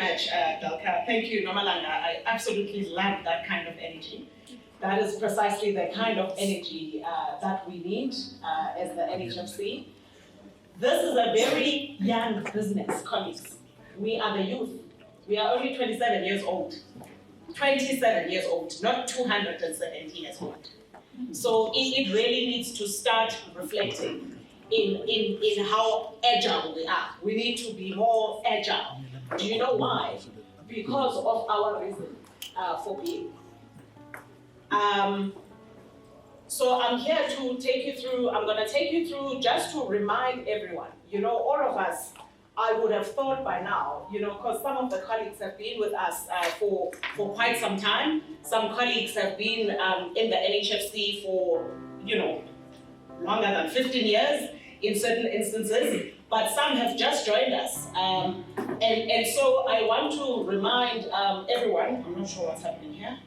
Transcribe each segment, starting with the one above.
much, Dalka. Thank you, Nomalanga. I absolutely love that kind of energy. That is precisely the kind of energy that we need as the NHFC. This is a very young business, colleagues. We are the youth. We are only 27 years old. 27 years old, not 270 years old. So it really needs to start reflecting in how agile we are. We need to be more agile. Do you know why? Because of our reason for being. So I'm here to take you through, I'm going to take you through just to remind everyone, you know, all of us, I would have thought by now, you know, because some of the colleagues have been with us for quite some time. Some colleagues have been in the NHFC for, you know, longer than 15 years in certain instances, but some have just joined us. And so I want to remind everyone, I'm not sure what's happening here,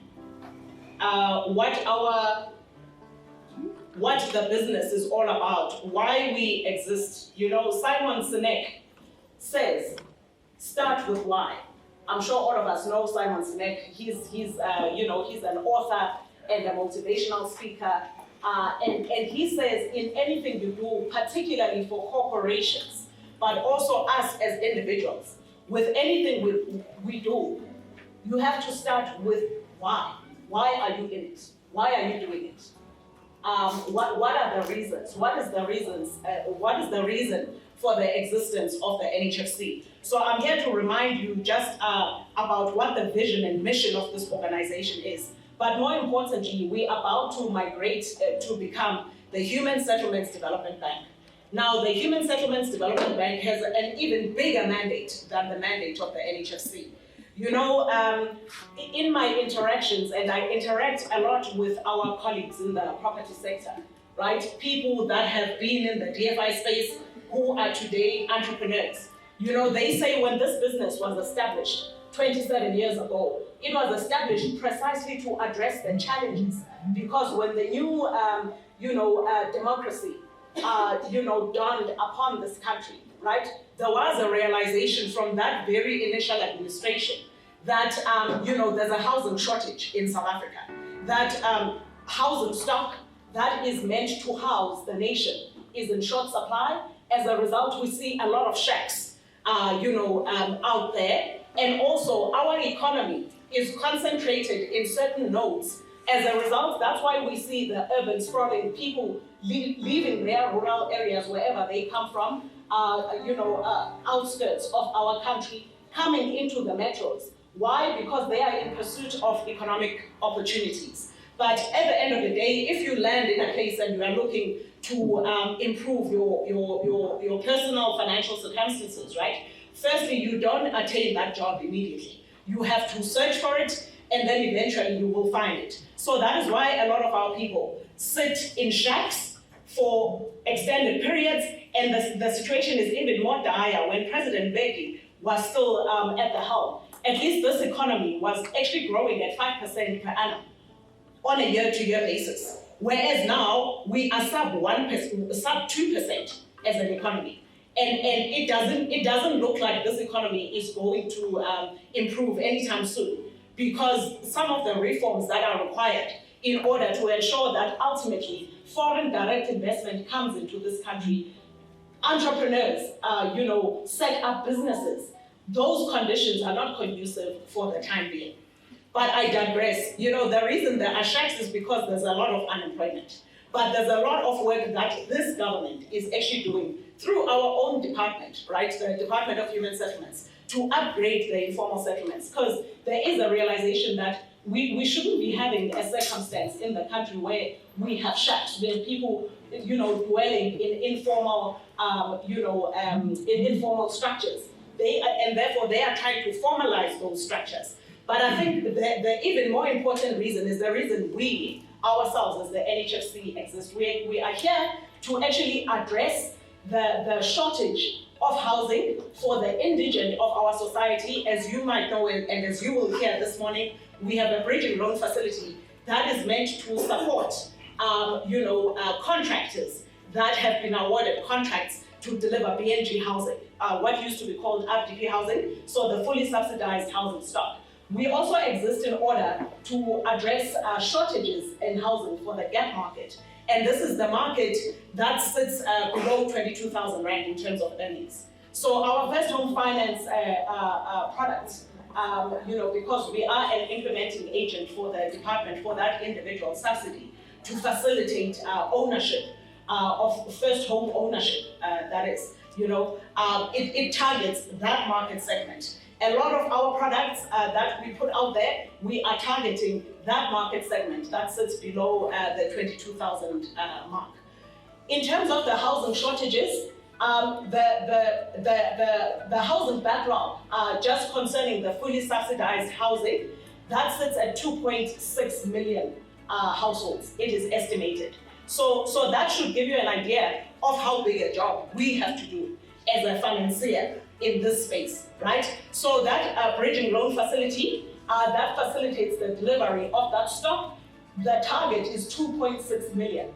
what the business is all about, why we exist. You know, Simon Sinek says, start with why. I'm sure all of us know Simon Sinek. He's you know, he's an author and a motivational speaker. And he says, in anything you do, particularly for corporations, but also us as individuals, with anything we do, you have to start with why. Why are you in it? Why are you doing it? What are the reasons? What is the reasons? What is the reason for the existence of the NHFC? So I'm here to remind you just about what the vision and mission of this organization is. But more importantly, we are about to migrate to become the Human Settlements Development Bank. Now, the Human Settlements Development Bank has an even bigger mandate than the mandate of the NHFC. You know, in my interactions, and I interact a lot with our colleagues in the property sector, right? People that have been in the DFI space who are today entrepreneurs. You know, they say when this business was established 27 years ago, it was established precisely to address the challenges, because when the new, democracy, dawned upon this country, right? There was a realization from that very initial administration that, there's a housing shortage in South Africa, that housing stock that is meant to house the nation is in short supply. As a result, we see a lot of shacks, out there. And also, our economy is concentrated in certain nodes. As a result, that's why we see the urban sprawling, people leaving their rural areas, wherever they come from, outskirts of our country, coming into the metros. Why? Because they are in pursuit of economic opportunities. But at the end of the day, if you land in a place and you are looking to improve your personal financial circumstances, right? Firstly, you don't attain that job immediately. You have to search for it, and then eventually you will find it. So that is why a lot of our people sit in shacks for extended periods, and the situation is even more dire. When President Mbeki was still at the helm, at least this economy was actually growing at 5% per annum on a year-to-year basis. Whereas now we are sub 2% as an economy. And it doesn't look like this economy is going to improve anytime soon, because some of the reforms that are required in order to ensure that ultimately foreign direct investment comes into this country, entrepreneurs, set up businesses, those conditions are not conducive for the time being. But I digress. You know, the reason there are shacks is because there's a lot of unemployment. But there's a lot of work that this government is actually doing through our own department, right? The Department of Human Settlements, to upgrade the informal settlements. Because there is a realization that we shouldn't be having a circumstance in the country where we have shacks, where people, dwelling in informal, in informal structures. And therefore they are trying to formalize those structures. But I think the even more important reason is the reason we ourselves as the NHFC exist. We are here to actually address the shortage of housing for the indigent of our society. As you might know, and as you will hear this morning, we have a bridging loan facility that is meant to support contractors that have been awarded contracts to deliver BNG housing, what used to be called FDP housing, so the fully subsidized housing stock. We also exist in order to address shortages in housing for the gap market. And this is the market that sits below 22,000 Rand in terms of earnings. So our first home finance products, because we are an implementing agent for the department for that individual subsidy to facilitate ownership of first home ownership, that is, it targets that market segment. A lot of our products that we put out there, we are targeting that market segment that sits below the 22,000 mark. In terms of the housing shortages, the housing backlog, just concerning the fully subsidized housing, that sits at 2.6 million households, it is estimated. So that should give you an idea of how big a job we have to do as a financier in this space, right? So that bridging loan facility, that facilitates the delivery of that stock. The target is 2.6 million.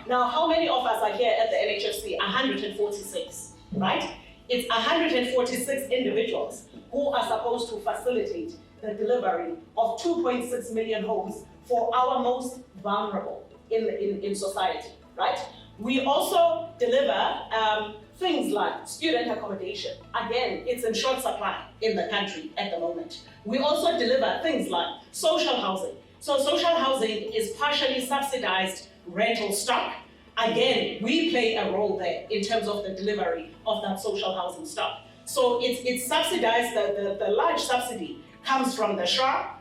Now, how many of us are here at the NHFC? 146, right? It's 146 individuals who are supposed to facilitate the delivery of 2.6 million homes for our most vulnerable in society, right? We also deliver things like student accommodation. Again, it's in short supply in the country at the moment. We also deliver things like social housing. So social housing is partially subsidized rental stock. Again, we play a role there in terms of the delivery of that social housing stock. So it's subsidized, the large subsidy comes from the SHA.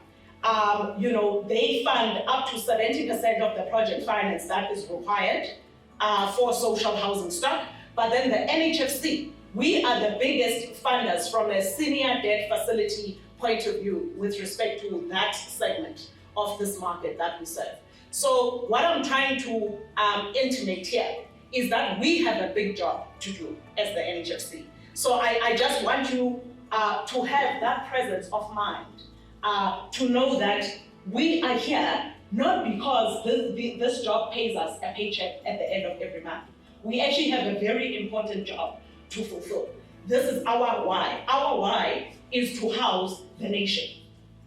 They fund up to 70% of the project finance that is required for social housing stock. But then the NHFC, we are the biggest funders from a senior debt facility point of view with respect to that segment of this market that we serve. So what I'm trying to intimate here is that we have a big job to do as the NHFC. So I just want you to have that presence of mind, to know that we are here not because this job pays us a paycheck at the end of every month. We actually have a very important job to fulfill. This is our why. Our why is to house the nation.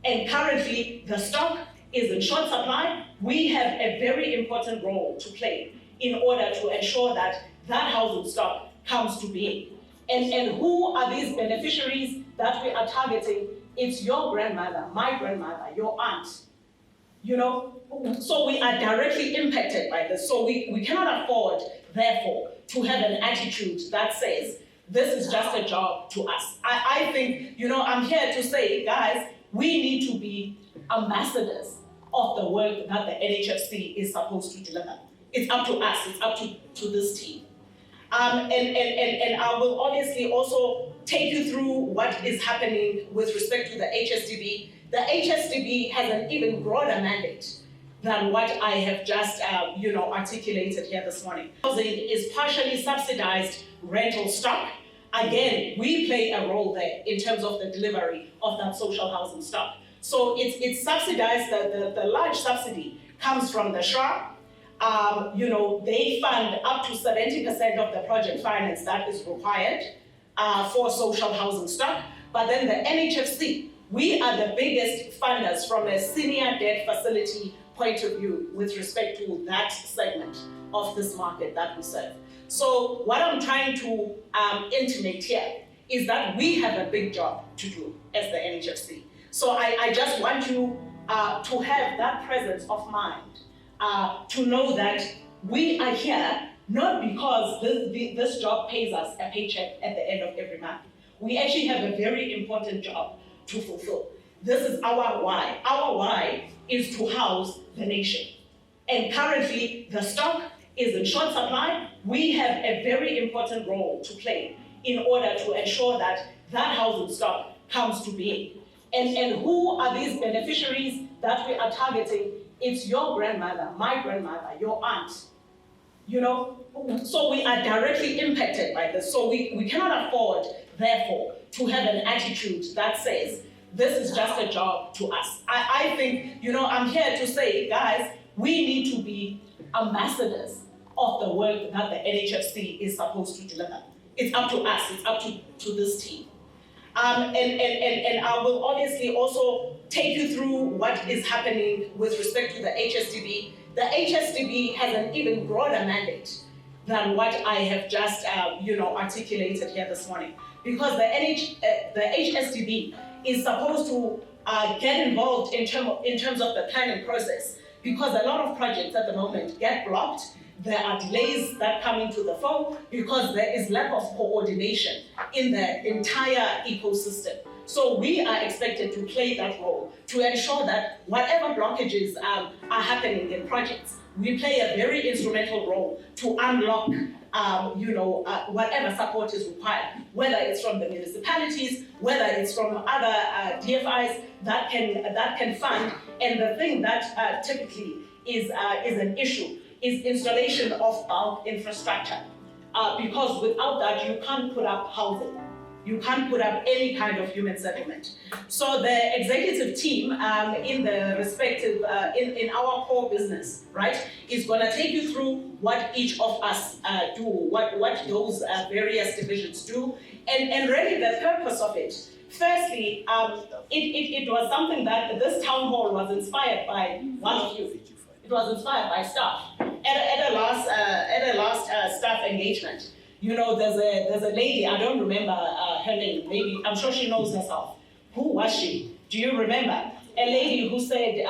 And currently, the stock is in short supply. We have a very important role to play in order to ensure that that housing stock comes to being. And who are these beneficiaries that we are targeting? It's your grandmother, my grandmother, your aunt. So we are directly impacted by this. So we cannot afford, therefore, to have an attitude that says, this is just a job to us. I think, I'm here to say, guys, we need to be ambassadors of the work that the NHFC is supposed to deliver. It's up to us, it's up to this team. And I will obviously also take you through what is happening with respect to the HSDB. The HSDB has an even broader mandate than what I have just articulated here this morning. Housing is partially subsidized rental stock. Again, we play a role there in terms of the delivery of that social housing stock. So it's subsidized, the large subsidy comes from the SHA. They fund up to 70% of the project finance that is required for social housing stock. But then the NHFC, we are the biggest funders from a senior debt facility point of view with respect to that segment of this market that we serve. So what I'm trying to intimate here is that we have a big job to do as the NHFC. So I just want you to have that presence of mind, to know that we are here not because this job pays us a paycheck at the end of every month. We actually have a very important job to fulfill. This is our why. Our why is to house the nation. And currently, the stock is in short supply. We have a very important role to play in order to ensure that that housing stock comes to being. And who are these beneficiaries that we are targeting? It's your grandmother, my grandmother, your aunt. So we are directly impacted by this. So we cannot afford, therefore, to have an attitude that says, this is just a job to us. I think, I'm here to say, guys, we need to be ambassadors of the work that the NHFC is supposed to deliver. it's up to us, it's up to this team. And I will obviously also take you through what is happening with respect to the HSDB. The HSDB has an even broader mandate than what I have just articulated here this morning, because the HSDB is supposed to get involved in terms of the planning process, because a lot of projects at the moment get blocked. There are delays that come into the fore because there is lack of coordination in the entire ecosystem. So we are expected to play that role to ensure that whatever blockages are happening in projects, we play a very instrumental role to unlock whatever support is required, whether it's from the municipalities, whether it's from other DFIs that can fund. And the thing that typically is an issue is installation of bulk infrastructure, because without that you can't put up housing. You can't put up any kind of human settlement. So the executive team in the respective, in our core business, right, is gonna take you through what each of us do, what those various divisions do, and really the purpose of it. Firstly, it was something that this town hall was inspired by one of you. It was inspired by staff at a last staff engagement. You know, there's a lady, I don't remember her name, maybe, I'm sure she knows herself. Who was she? Do you remember? A lady who said,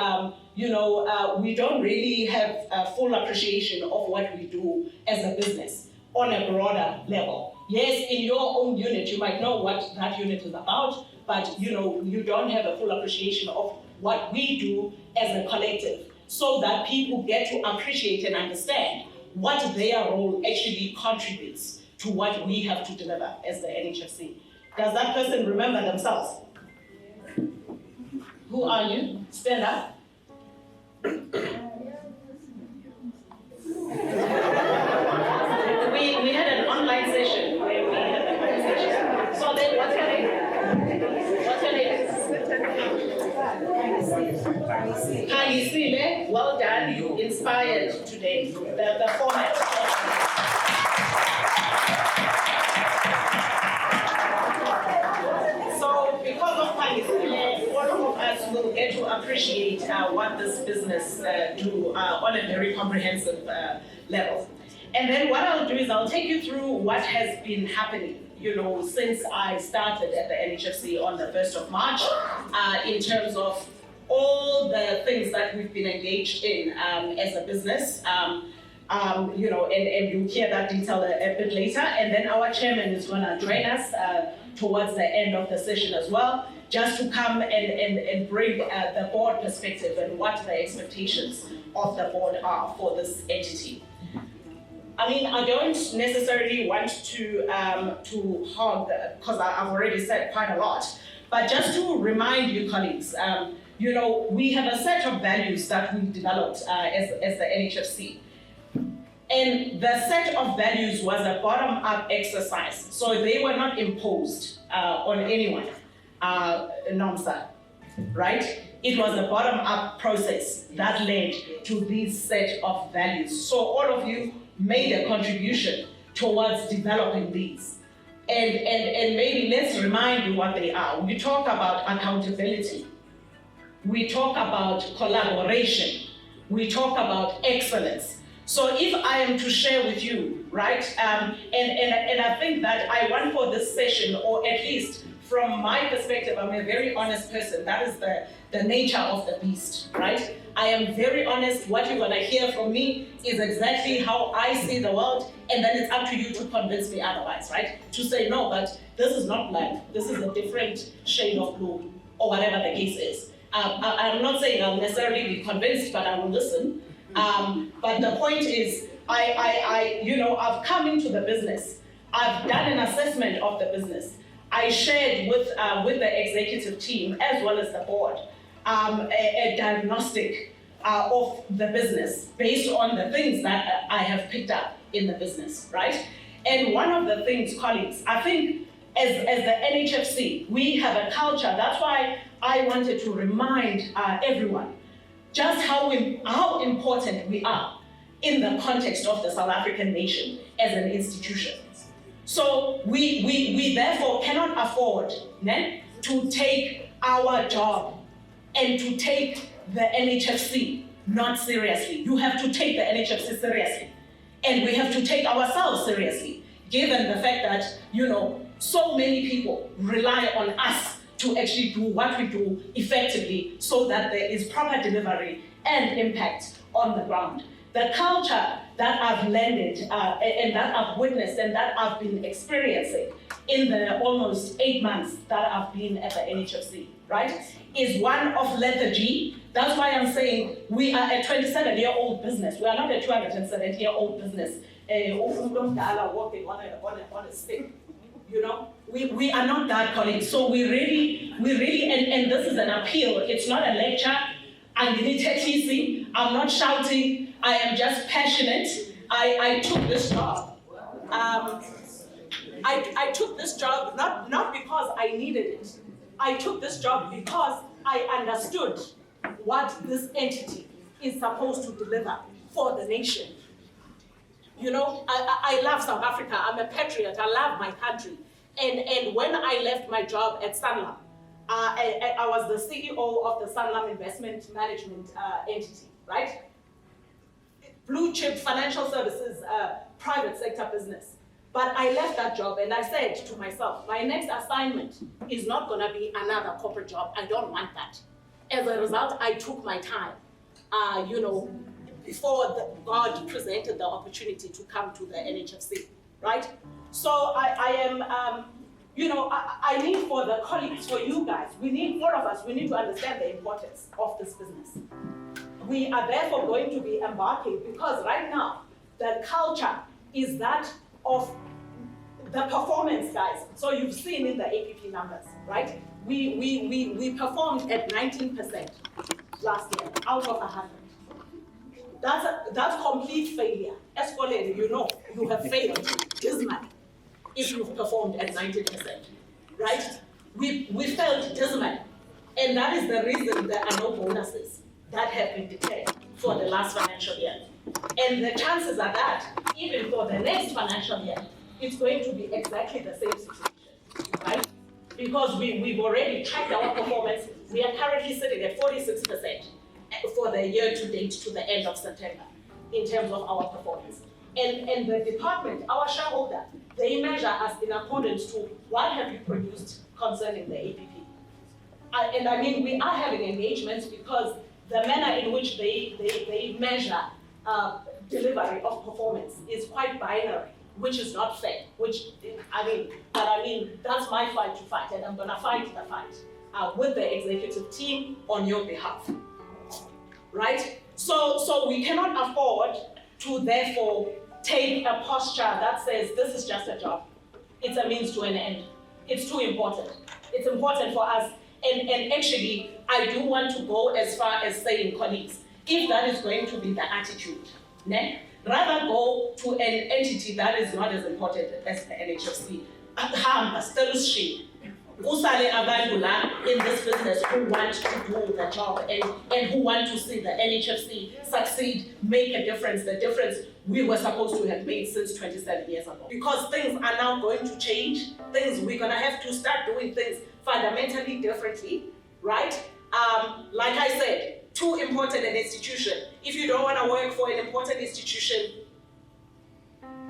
we don't really have a full appreciation of what we do as a business on a broader level. Yes, in your own unit, you might know what that unit is about, but you don't have a full appreciation of what we do as a collective, so that people get to appreciate and understand what their role actually contributes to what we have to deliver as the NHFC. Does that person remember themselves? Who are you? Stand up. We had an online session where we had a conversation. So then, what's your name? What's your name? Kanyisile, well done. You inspired today the format. So because of Kanyisile, all of us will get to appreciate what this business do on a very comprehensive level. And then what I'll do is I'll take you through what has been happening, since I started at the NHFC on the 1st of March, in terms of all the things that we've been engaged in as a business, and you'll hear that detail a bit later. And then our chairman is going to join us towards the end of the session as well, just to come and bring the board perspective and what the expectations of the board are for this entity. I mean, I don't necessarily want to hog, because I've already said quite a lot, but just to remind you, colleagues, we have a set of values that we developed as the NHFC. And the set of values was a bottom-up exercise, so they were not imposed on anyone, NOMSA, right? It was a bottom-up process that led to this set of values. So all of you made a contribution towards developing these. And maybe let's remind you what they are. We talk about accountability. We talk about collaboration. We talk about excellence. So if I am to share with you, right, and I think that I want for this session, or at least from my perspective, I'm a very honest person. That is the nature of the beast, right? I am very honest. What you're gonna hear from me is exactly how I see the world, and then it's up to you to convince me otherwise, right? To say, no, but this is not black. This is a different shade of blue, or whatever the case is. I'm not saying I'll necessarily be convinced, but I will listen. But the point is, I've come into the business. I've done an assessment of the business. I shared with the executive team as well as the board a diagnostic of the business based on the things that I have picked up in the business, right? And one of the things, colleagues, I think as the NHFC, we have a culture. That's why I wanted to remind everyone just how important we are in the context of the South African nation as an institution. So we therefore cannot afford to take our job and to take the NHFC not seriously. You have to take the NHFC seriously. And we have to take ourselves seriously, given the fact that, so many people rely on us to actually do what we do effectively so that there is proper delivery and impact on the ground. The culture that I've landed and that I've witnessed and that I've been experiencing in the almost 8 months that I've been at the NHFC, right, is one of lethargy. That's why I'm saying we are a 27-year-old business. We are not a 270-year-old business. Walking on a stick. We are not that, colleagues. So we really, and this is an appeal. It's not a lecture. I'm not shouting. I am just passionate. I took this job. I took this job not because I needed it. I took this job because I understood what this entity is supposed to deliver for the nation. I love South Africa. I'm a patriot. I love my country. And when I left my job at Sanlam, I was the CEO of the Sanlam Investment Management entity, right? Blue chip financial services, private sector business. But I left that job and I said to myself, my next assignment is not going to be another corporate job. I don't want that. As a result, I took my time, before God presented the opportunity to come to the NHFC, right? So I am, I need for the colleagues, for you guys, all of us, we need to understand the importance of this business. We are therefore going to be embarking, because right now, the culture is that of the performance, guys. So you've seen in the APP numbers, right? We performed at 19% last year, out of 100. That's complete failure. Escalated, you have failed dismally if you've performed at 90%, right? We failed dismally, and that is the reason there are no bonuses that have been declared for the last financial year. And the chances are that even for the next financial year, it's going to be exactly the same situation, right? Because we've already tracked our performance. We are currently sitting at 46% for the year to date to the end of September in terms of our performance. And the department, our shareholder, they measure us in accordance to what have you produced concerning the APP. And I mean, we are having engagements because the manner in which they measure delivery of performance is quite binary, which is not fair, that's my fight to fight, and I'm gonna fight the fight with the executive team on your behalf, right? So we cannot afford to therefore take a posture that says this is just a job. It's a means to an end. It's too important. It's important for us. And actually, I do want to go as far as saying, colleagues, if that is going to be the attitude, rather go to an entity that is not as important as the NHFC. Usale abantu la in this business who want to do the job and who want to see the NHFC succeed, make a difference, the difference we were supposed to have made since 27 years ago. Because things are now going to change, we're gonna have to start doing things fundamentally differently, right? Like I said, too important an institution. If you don't wanna work for an important institution,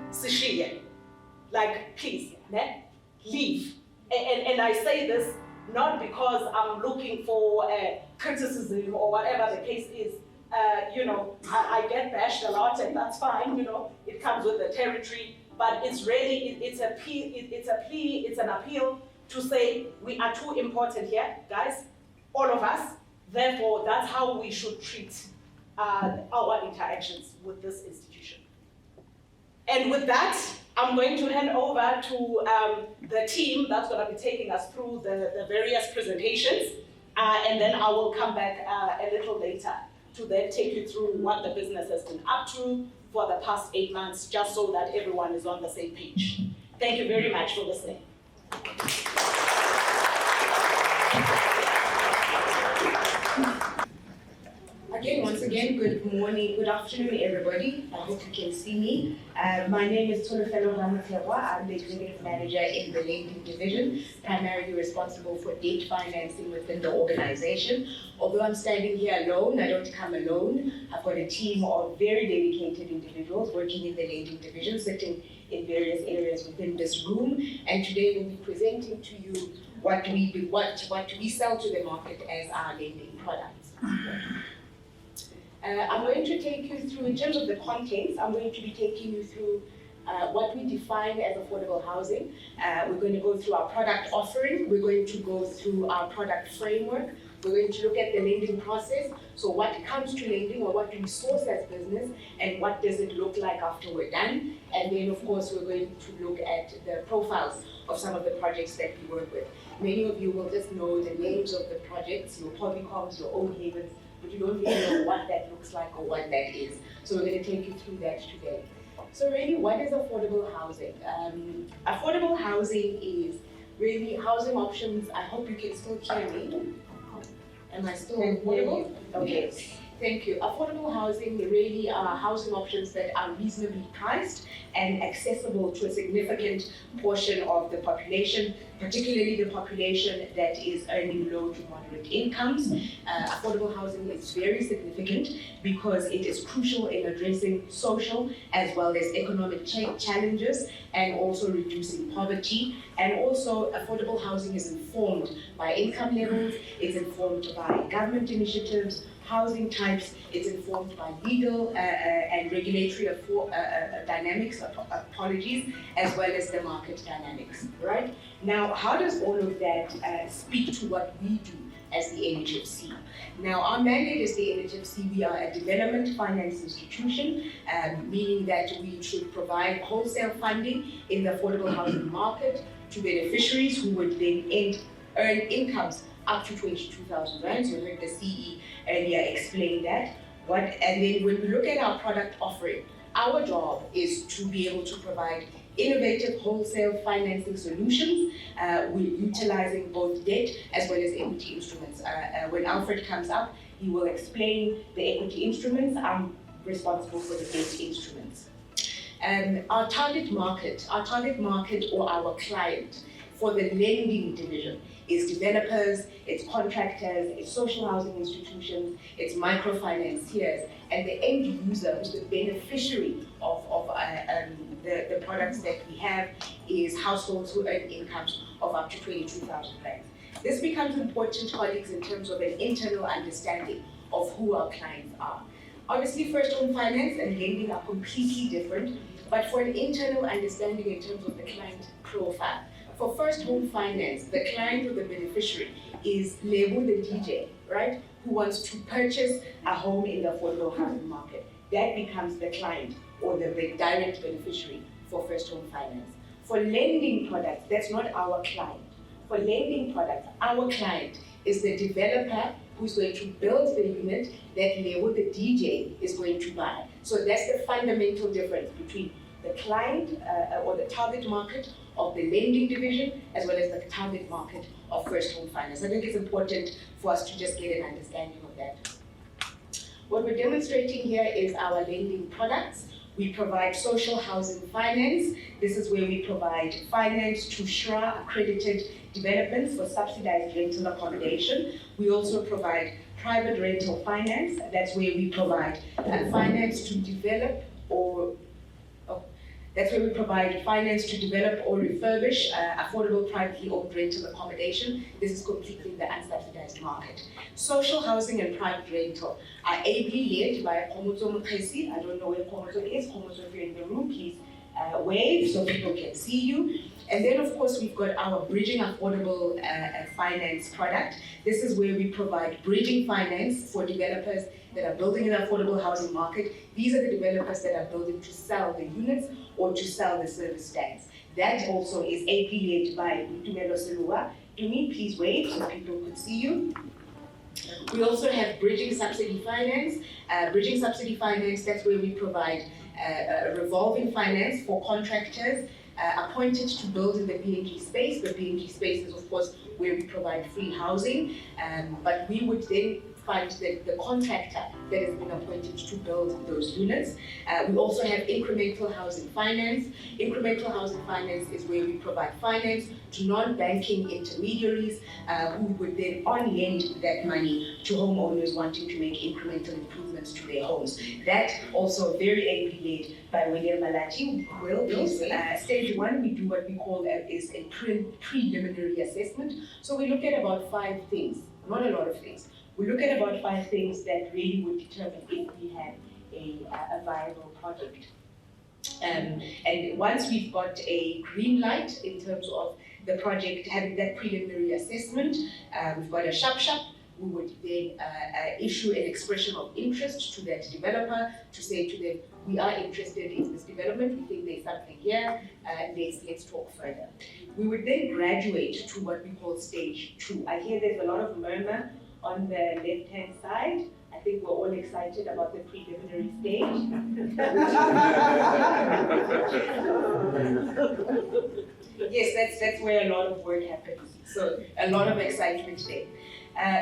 sishiye, please, leave. And I say this not because I'm looking for criticism or whatever the case is. I get bashed a lot, and that's fine. It comes with the territory. But it's really it's an appeal to say we are too important here, guys, all of us. Therefore, that's how we should treat our interactions with this institution. And with that, I'm going to hand over to the team that's going to be taking us through the various presentations, and then I will come back a little later to then take you through what the business has been up to for the past 8 months, just so that everyone is on the same page. Thank you very much for listening. I Once again, good morning, good afternoon, everybody. I hope you can see me. My name is Tolofelo Ramutewa. I'm the Executive Manager in the Lending Division, primarily responsible for debt financing within the organization. Although I'm standing here alone, I don't come alone. I've got a team of very dedicated individuals working in the Lending Division, sitting in various areas within this room. And today we'll be presenting to you what we sell to the market as our lending products. I'm going to take you through, in terms of the contents, I'm going to be taking you through what we define as affordable housing. We're going to go through our product offering. We're going to go through our product framework. We're going to look at the lending process. So what comes to lending, or what do we source as business, and what does it look like after we're done? And then, of course, we're going to look at the profiles of some of the projects that we work with. Many of you will just know the names of the projects, your Polycoms, your Own Havens, but you don't really know what that looks like or what that is. So we're going to take you through that today. So really, what is affordable housing? Affordable housing is really housing options. I hope you can still hear me. Am I still audible? Okay, thank you. Affordable housing really are housing options that are reasonably priced and accessible to a significant portion of the population, particularly the population that is earning low to moderate incomes. Affordable housing is very significant because it is crucial in addressing social as well as economic challenges and also reducing poverty. And also, affordable housing is informed by income levels, it's informed by government initiatives, housing types, it's informed by legal and regulatory dynamics, apologies, as well as the market dynamics, right? Now, how does all of that speak to what we do as the Nhfc? Now, our mandate as the Nhfc, we are a development finance institution, meaning that we should provide wholesale funding in the affordable housing market to beneficiaries who would then earn incomes up to 22,000 rands. You heard the CE earlier explain that. And then when we look at our product offering, our job is to be able to provide innovative wholesale financing solutions. We're utilizing both debt as well as equity instruments. When Alfred comes up, he will explain the equity instruments. I'm responsible for the debt instruments. Our target market or our client for the lending division is developers, it's contractors, it's social housing institutions, it's microfinanciers, and the end user, who's the beneficiary of the products that we have, is households who earn incomes of up to 22,000 rands. This becomes important, colleagues, in terms of an internal understanding of who our clients are. Obviously, first home finance and lending are completely different, but for an internal understanding in terms of the client profile, for first home finance, the client or the beneficiary is labeled the DJ, right? Who wants to purchase a home in the affordable housing market. That becomes the client or the direct beneficiary for first home finance. For lending products, that's not our client. For lending products, our client is the developer who's going to build the unit that label the DJ is going to buy. So that's the fundamental difference between the client or the target market of the lending division as well as the target market of first home finance. I think it's important for us to just get an understanding of that. What we're demonstrating here is our lending products. We provide social housing finance. This is where we provide finance to SHRA accredited developments for subsidized rental accommodation. We also provide private rental finance. That's where we provide finance to develop or refurbish affordable privately owned rental accommodation. This is completely the unsubsidized market. Social housing and private rental are ably led by Komoto Mukhaisi. I don't know where Komoto is. Komoto, if you're in the room, please wave so people can see you. And then, of course, we've got our bridging affordable finance product. This is where we provide bridging finance for developers that are building in the affordable housing market. These are the developers that are building to sell the units or to sell the service stands. That also is led by Tumelo Selua. Tumi, please wave so people could see you. We also have bridging subsidy finance. Bridging subsidy finance, that's where we provide revolving finance for contractors appointed to build in the PNG space. The PNG space is, of course, where we provide free housing, but we would then find the contractor that has been appointed to build those units. We also have incremental housing finance. Incremental housing finance is where we provide finance to non-banking intermediaries who would then on-lend that money to homeowners wanting to make incremental improvements to their homes. That also very ably led by William Malachi. Stage one, we do what we call is a preliminary assessment. So we look at about 5 things, not a lot of things. We look at about 5 things that really would determine if we have a viable project. And once we've got a green light in terms of the project having that preliminary assessment, we've got a shop. We would then issue an expression of interest to that developer to say to them, we are interested in this development, we think there's something here, let's talk further. We would then graduate to what we call stage 2. I hear there's a lot of murmur on the left-hand side. I think we're all excited about the preliminary stage. Yes, that's where a lot of work happens. So a lot of excitement there.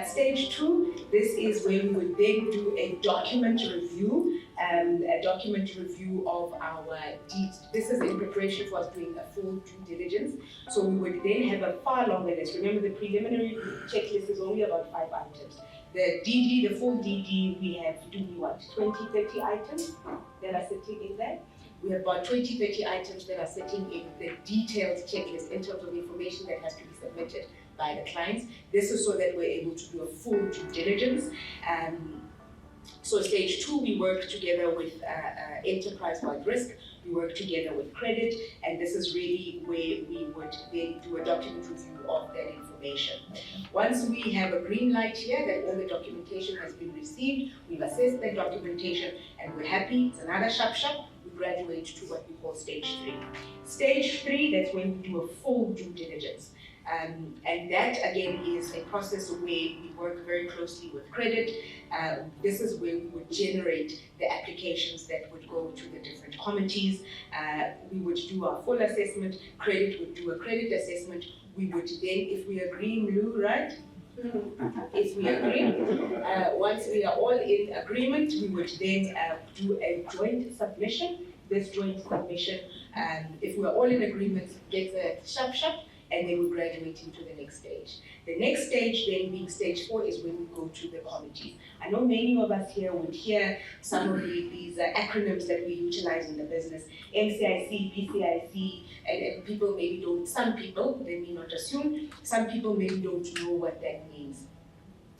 Stage 2, this is where we would then do a document review of our deeds. This is in preparation for us doing a full due diligence. So we would then have a far longer list. Remember, the preliminary checklist is only about 5 items. The DD, the full DD, we have 20, 30 items that are sitting in there. We have about 20, 30 items that are sitting in the detailed checklist in terms of information that has to be submitted by the clients. This is so that we're able to do a full due diligence. So stage 2, we work together with enterprise-wide risk, we work together with credit, and this is really where we would then do a document review of that information. Once we have a green light here that all the documentation has been received, we've assessed that documentation and we're happy, it's another shop, we graduate to what we call stage 3. Stage 3, that's when we do a full due diligence. And that again is a process where we work very closely with credit. This is where we would generate the applications that would go to the different committees. We would do our full assessment, credit would do a credit assessment. We would then, if we agree, Mlu, right? If we agree, once we are all in agreement, we would then do a joint submission. This joint submission, if we're all in agreement, gets a shop, and then we graduate into the next stage. The next stage then being stage 4 is when we go to the committees. I know many of us here would hear some of these acronyms that we utilize in the business, MCIC, PCIC, and people maybe don't, some people, they may not assume, some people maybe don't know what that means.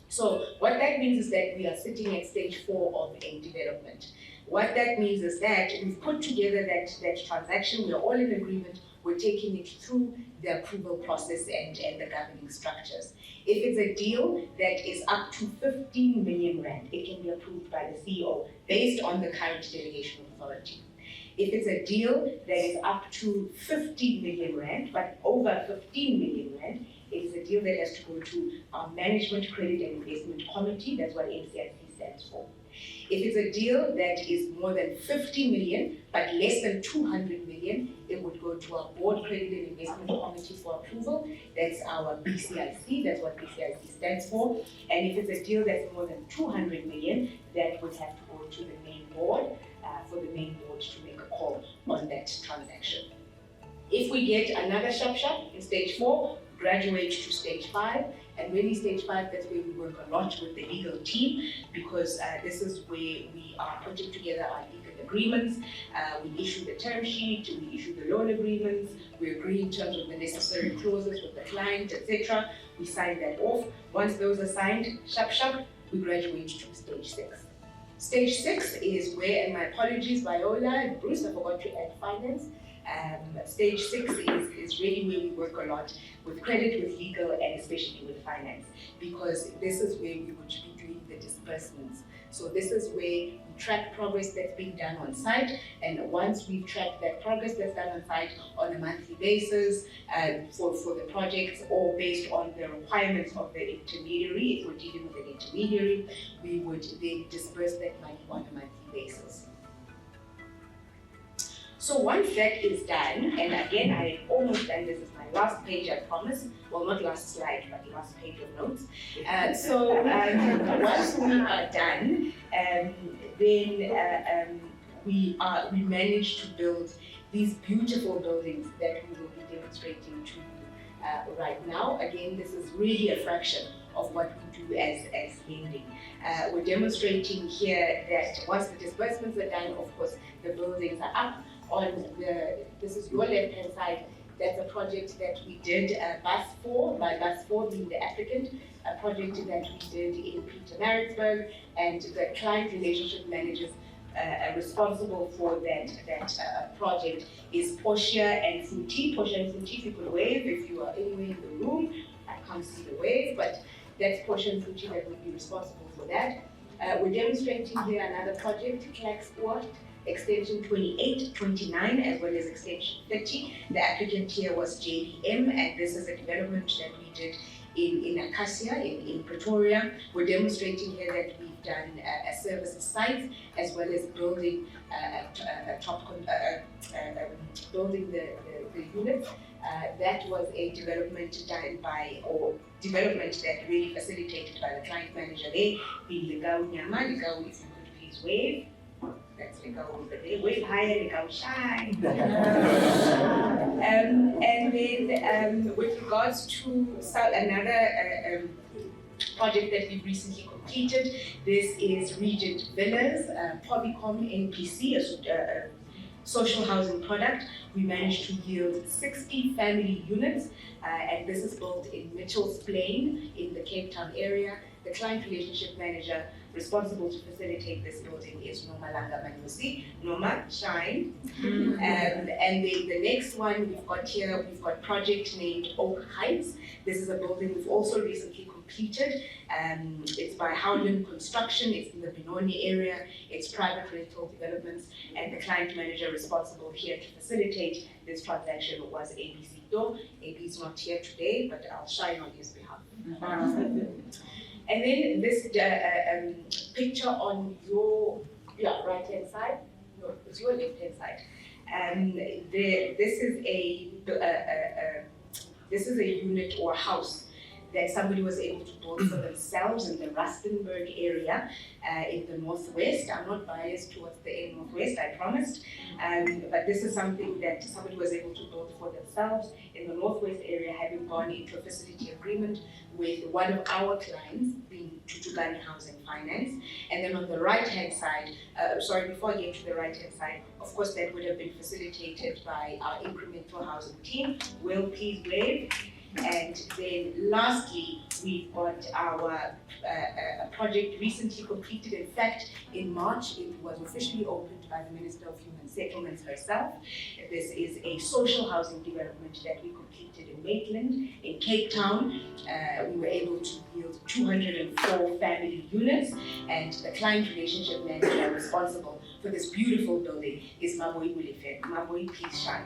So what that means is that we are sitting at stage 4 of a development. What that means is that we've put together that transaction, we're all in agreement, we're taking it through the approval process and the governing structures. If it's a deal that is up to 15 million rand, it can be approved by the CEO based on the current delegation authority. If it's a deal that is up to 50 million rand, but over 15 million rand, it is a deal that has to go to our Management Credit and Investment Committee, that's what MCIC stands for. If it's a deal that is more than 50 million, but less than 200 million, it would go to our Board Credit and Investment Committee for approval. That's our BCIC, that's what BCIC stands for. And if it's a deal that's more than 200 million, that would have to go to the main board, for the main board to make a call on that transaction. If we get another shop in stage 4, graduate to stage 5, and really stage 5, that's where we work a lot with the legal team, because this is where we are putting together our legal agreements, we issue the term sheet, we issue the loan agreements, we agree in terms of the necessary clauses with the client, etc. We sign that off. Once those are signed, we graduate to stage 6. Stage 6 is where, and my apologies, Viola and Bruce, I forgot to add finance. Stage 6 is really where we work a lot with credit, with legal, and especially with finance, because this is where we would be doing the disbursements. So this is where we track progress that's being done on site, and once we've tracked that progress that's done on site on a monthly basis for the projects, or based on the requirements of the intermediary, if we're dealing with an intermediary, we would then disburse that money on a monthly basis. So once that is done, and again, I almost done, this is my last page, I promise. Well, not last slide, but last page of notes. Once we are done, then we managed to build these beautiful buildings that we will be demonstrating to you right now. Again, this is really a fraction of what we do as lending. We're demonstrating here that once the disbursements are done, of course, the buildings are up. This is your left-hand side. That's a project that we did, Bus 4, by Bus 4 being the applicant, a project that we did in Pietermaritzburg, and the client relationship managers responsible for that project is Portia and Futi. Portia and Futi, if you could wave if you are anywhere in the room. I can't see the wave, but that's Portia and Futi that will be responsible for that. We're demonstrating here another project, Klaxpoort, extension 28, 29, as well as extension 30. The applicant here was JDM, and this is a development that we did in Acacia, in Pretoria. We're demonstrating here that we've done a service site, as well as building building the units. That was a development done by, or development that really facilitated by the client manager there, being Ligao Nyama. Ligao, if you could please wave. That's Ligao over there. Wave higher, Ligao shine. And then with regards to another project that we've recently completed, this is Regent Villas, Polycom NPC, a social housing product. We managed to yield 60 family units, and this is built in Mitchell's Plain in the Cape Town area. The client relationship manager responsible to facilitate this building is Noma Langa Manusi. Noma, shine. And the next one we've got here, we've got project named Oak Heights. This is a building we've also recently completed. It's by Howland Construction. It's in the Benoni area. It's private rental developments, and the client manager responsible here to facilitate this transaction was ABC Do. AB is not here today, but I'll shine on his behalf. And then this picture on your right-hand side, no, it's your left-hand side. This is a unit or house that somebody was able to build for themselves in the Rustenburg area in the Northwest. I'm not biased towards the Northwest, I promised. But this is something that somebody was able to build for themselves in the Northwest area, having gone into a facility agreement with one of our clients, being Tutugani Housing Finance. And then on the right-hand side, before I get to the right-hand side, of course that would have been facilitated by our incremental housing team. Will, please wave. And then lastly, we've got our project recently completed. In fact, in March, it was officially opened by the Minister of Human Settlements herself. This is a social housing development that we completed in Maitland, in Cape Town. We were able to build 204 family units, and the client relationship manager responsible for this beautiful building is Maboi Ulife. Maboi, please shine.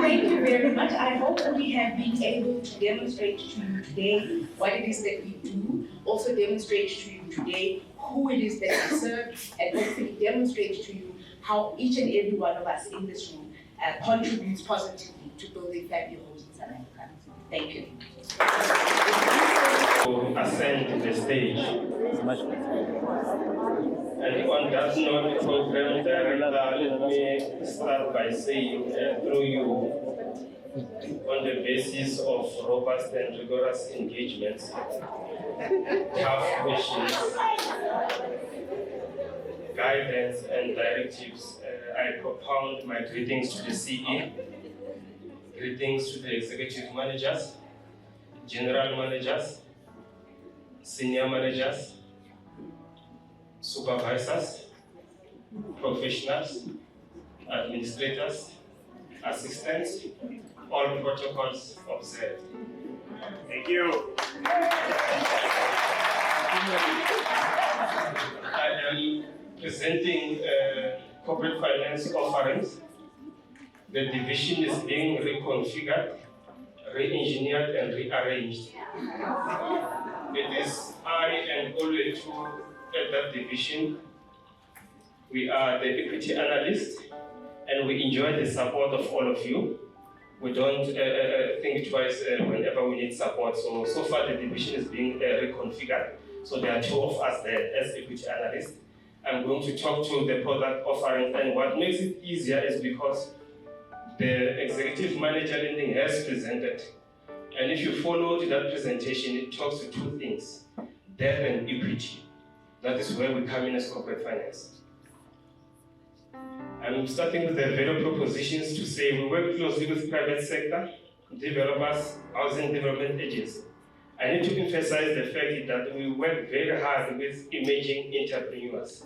Thank you very much. I hope we have been able to demonstrate to you today what it is that we do, also demonstrate to you today who it is that we serve, and hopefully demonstrate to you how each and every one of us in this room contributes positively to building family homes in South Africa. Thank you. To ascend to the stage. And on that note, program director, let me start by saying through you, on the basis of robust and rigorous engagements, tough questions, guidance and directives, I propound my greetings to the CE, greetings to the executive managers, general managers, senior managers, supervisors, professionals, administrators, assistants, all protocols observed. Thank you. I am presenting corporate finance offerings. The division is being reconfigured, re-engineered and rearranged. It is I and only two at that division We are the equity analysts, and we enjoy the support of all of you. We don't think twice whenever we need support. So far the division is being reconfigured. So there are 2 of us there as equity analysts. I'm going to talk to the product offering, and what makes it easier is because the executive manager lending has presented. And if you follow that presentation, it talks to 2 things, debt and equity. That is where we come in as corporate finance. I'm starting with the value propositions to say we work closely with private sector, developers, housing development agencies. I need to emphasize the fact that we work very hard with emerging entrepreneurs.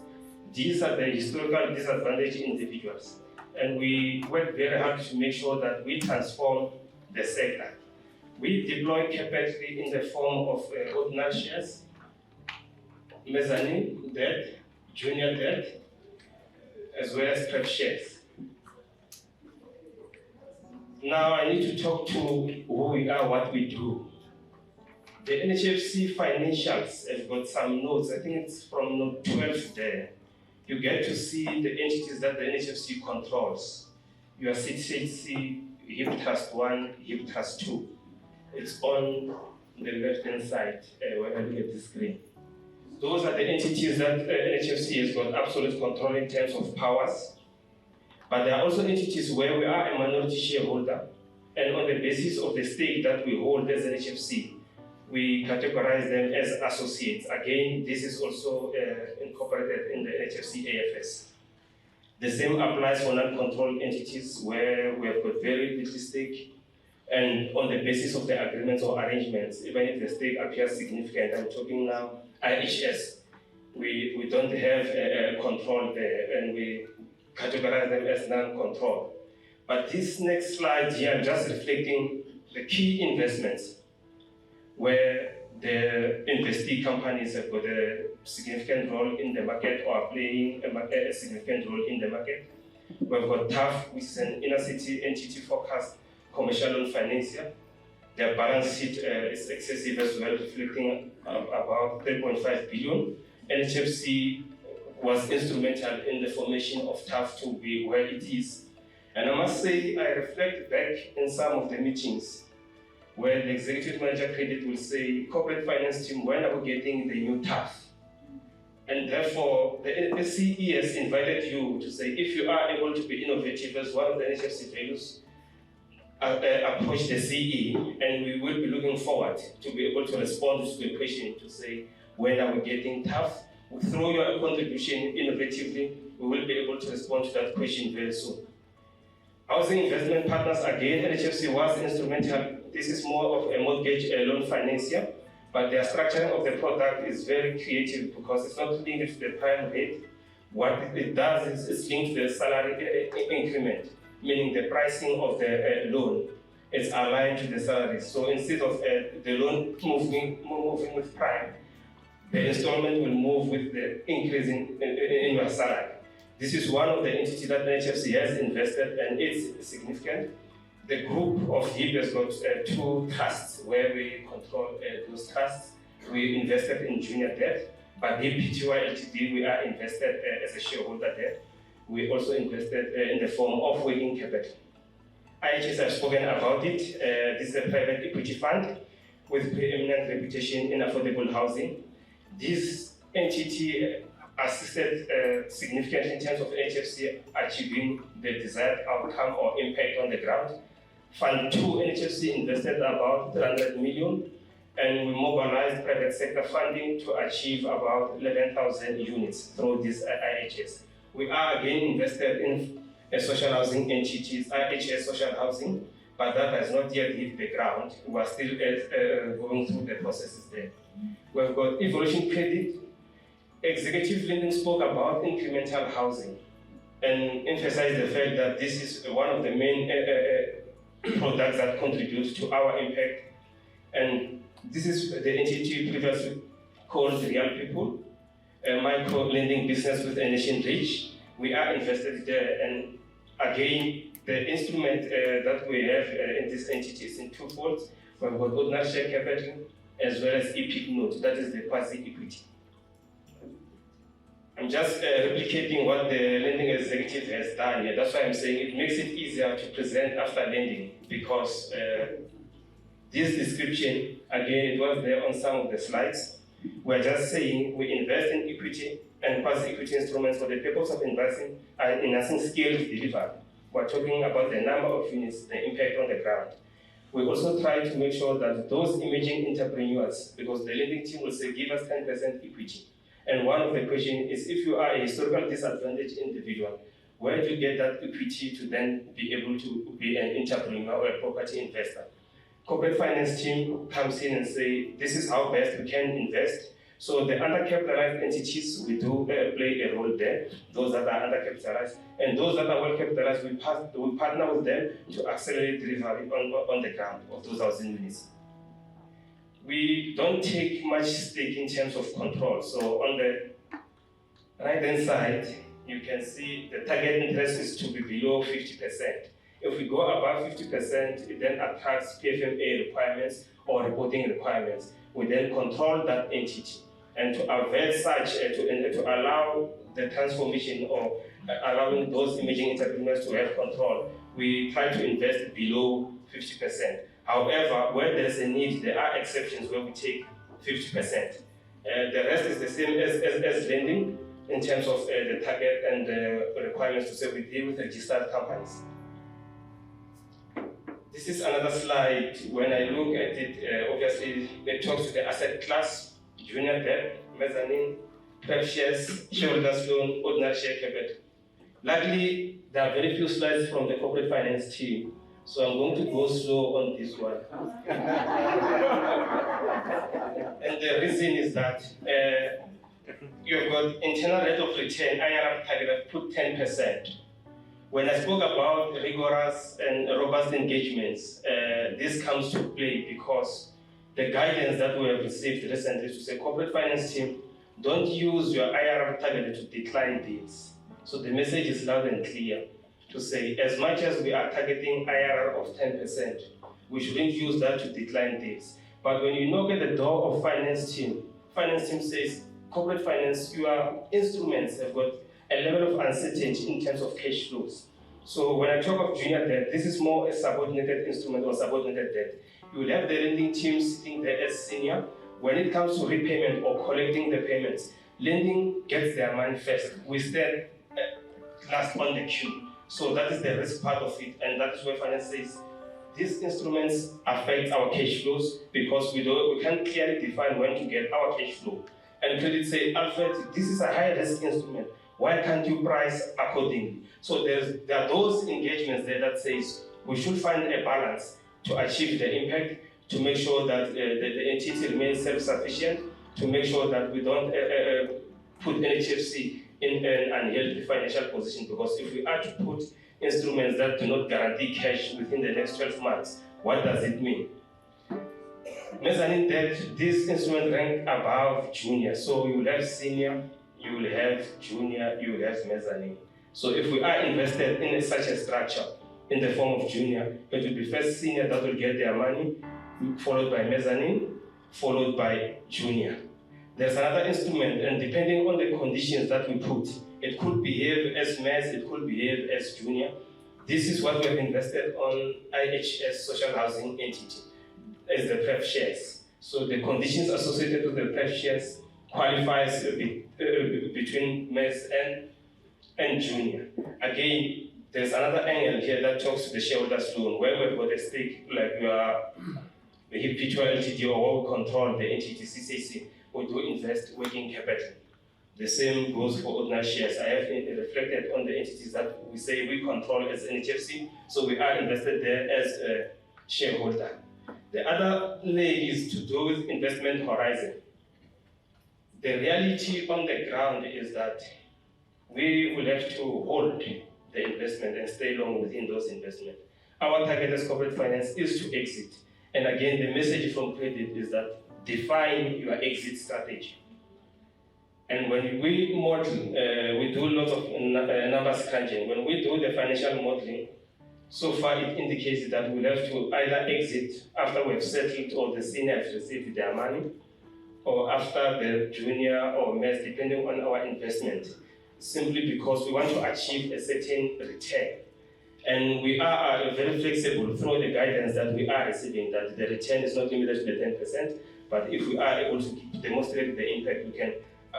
These are the historical disadvantaged individuals. And we work very hard to make sure that we transform the sector. We deploy capital in the form of ordinary shares, mezzanine debt, junior debt, as well as pref shares. Now I need to talk to who we are, what we do. The Nhfc financials have got some notes. I think it's from note 12 there. You get to see the entities that the Nhfc controls. Your CTC, HIP Trust 1, HIP Trust 2. It's on the left-hand side when I look at the screen. Those are the entities that Nhfc has got absolute control in terms of powers. But there are also entities where we are a minority shareholder, and on the basis of the stake that we hold as Nhfc, we categorize them as associates. Again, this is also incorporated in the Nhfc AFS. The same applies for non-controlled entities where we have got very little stake, and on the basis of the agreements or arrangements, even if the stake appears significant, I'm talking now IHS, we don't have control there, and we categorize them as non-control. But this next slide here, I'm just reflecting the key investments where the investee companies have got a significant role in the market or are playing a significant role in the market. We've got TAF, which is an inner city entity focused commercial loan financier. Their balance sheet is excessive as well, reflecting about 3.5 billion. Nhfc was instrumental in the formation of TAF to be where it is. And I must say, I reflect back in some of the meetings where the executive manager credit will say, corporate finance team, when are we getting the new TAF? And therefore, the CE has invited you to say, if you are able to be innovative as one of the Nhfc values, approach the CE, and we will be looking forward to be able to respond to the question to say, when are we getting TAF? Through your contribution innovatively, we will be able to respond to that question very soon. Housing investment partners, again, Nhfc was instrumental. This is more of a mortgage loan financier, but their structuring of the product is very creative because it's not linked to the prime rate. What it does is it's linked to the salary increment, meaning the pricing of the loan is aligned to the salary. So instead of the loan moving with prime, the installment will move with the increase in your salary. This is one of the entities that Nhfc has invested, and it's significant. The group of HIP has got 2 trusts where we control those trusts. We invested in junior debt, but HIP Pty Ltd, we are invested as a shareholder there. We also invested in the form of working capital. IHS, I've spoken about it. This is a private equity fund with preeminent reputation in affordable housing. This entity assisted significantly in terms of Nhfc achieving the desired outcome or impact on the ground. Fund 2, Nhfc invested about 300 million, and we mobilized private sector funding to achieve about 11,000 units through this IHS. We are again invested in social housing entities, IHS social housing, but that has not yet hit the ground. We are still going through the processes there. We've got evolution credit. Executive lending spoke about incremental housing and emphasized the fact that this is one of the main products that contribute to our impact. And this is the entity previously called Real People, a micro lending business with a nation reach. We are invested there, and again, the instrument that we have in this entity is in 2 folds. We've got ordinary share capital as well as EPIC note, that is the quasi equity. I'm just replicating what the lending executive has done here. That's why I'm saying it makes it easier to present after lending, because this description, again, it was there on some of the slides. We're just saying we invest in equity and quasi-equity instruments for the purpose of investing and enhancing scale delivery. We're talking about the number of units, the impact on the ground. We also try to make sure that those emerging entrepreneurs, because the lending team will say, give us 10% equity. And one of the questions is, if you are a historical disadvantaged individual, where do you get that equity to then be able to be an entrepreneur or a property investor? Corporate finance team comes in and say, this is how best we can invest. So the undercapitalized entities, we do play a role there, those that are undercapitalized. And those that are well capitalized, we partner with them to accelerate delivery on the ground of those housing units. We don't take much stake in terms of control. So on the right-hand side, you can see the target interest is to be below 50%. If we go above 50%, it then attracts PFMA requirements or reporting requirements. We then control that entity. And to avert such, to allow the transformation or allowing those emerging entrepreneurs to have control, we try to invest below 50%. However, where there's a need, there are exceptions where we take 50%. The rest is the same as lending in terms of the target and the requirements to say we deal with registered companies. This is another slide. When I look at it, obviously it talks to the asset class, junior debt, mezzanine, pref shares, shareholders loan, ordinary share capital. Luckily, there are very few slides from the corporate finance team, so I'm going to go slow on this one. And the reason is that you've got internal rate of return, IRR target, I've put 10%. When I spoke about rigorous and robust engagements, this comes to play because the guidance that we have received recently to say, corporate finance team, don't use your IRR target to decline deals. So the message is loud and clear to say, as much as we are targeting IRR of 10%, we shouldn't use that to decline deals. But when you knock at the door of finance team says, corporate finance, your instruments have got a level of uncertainty in terms of cash flows. So when I talk of junior debt, this is more a subordinated instrument or subordinated debt. You will have the lending team sitting there as senior. When it comes to repayment or collecting the payments, lending gets their money first. We stand last on the queue. So that is the risk part of it, and that is where finance says, these instruments affect our cash flows because we can't clearly define when to get our cash flow. And credit say, Alfred, this is a high risk instrument. Why can't you price accordingly? So there are those engagements there that says we should find a balance to achieve the impact, to make sure that the entity remains self-sufficient, to make sure that we don't put Nhfc in an unhealthy financial position, because if we are to put instruments that do not guarantee cash within the next 12 months, what does it mean? Mezzanine debt, this instrument rank above junior. So you will have senior, you will have junior, you will have mezzanine. So if we are invested in such a structure in the form of junior, it will be first senior that will get their money, followed by mezzanine, followed by junior. There's another instrument, and depending on the conditions that we put, it could behave as mezz, it could behave as junior. This is what we have invested on IHS social housing entity as the pref shares. So the conditions associated with the pref shares qualifies between mezz and junior. Again, there's another angle here that talks to the shareholders loan, where we've got a stake, like we are the P2 LTD or what we control the entity CCC. We do invest working capital. The same goes for ordinary shares. I have reflected on the entities that we say we control as Nhfc, so we are invested there as a shareholder. The other leg is to do with investment horizon. The reality on the ground is that we will have to hold the investment and stay long within those investments. Our target as corporate finance is to exit. And again, the message from credit is that define your exit strategy. And when we model, we do lots of numbers crunching. When we do the financial modeling, so far it indicates that we'll have to either exit after we've settled or the senior has received their money, or after the junior or MES, depending on our investment, simply because we want to achieve a certain return. And we are very flexible through the guidance that we are receiving, that the return is not limited to the 10%, but if we are able to demonstrate the impact, we can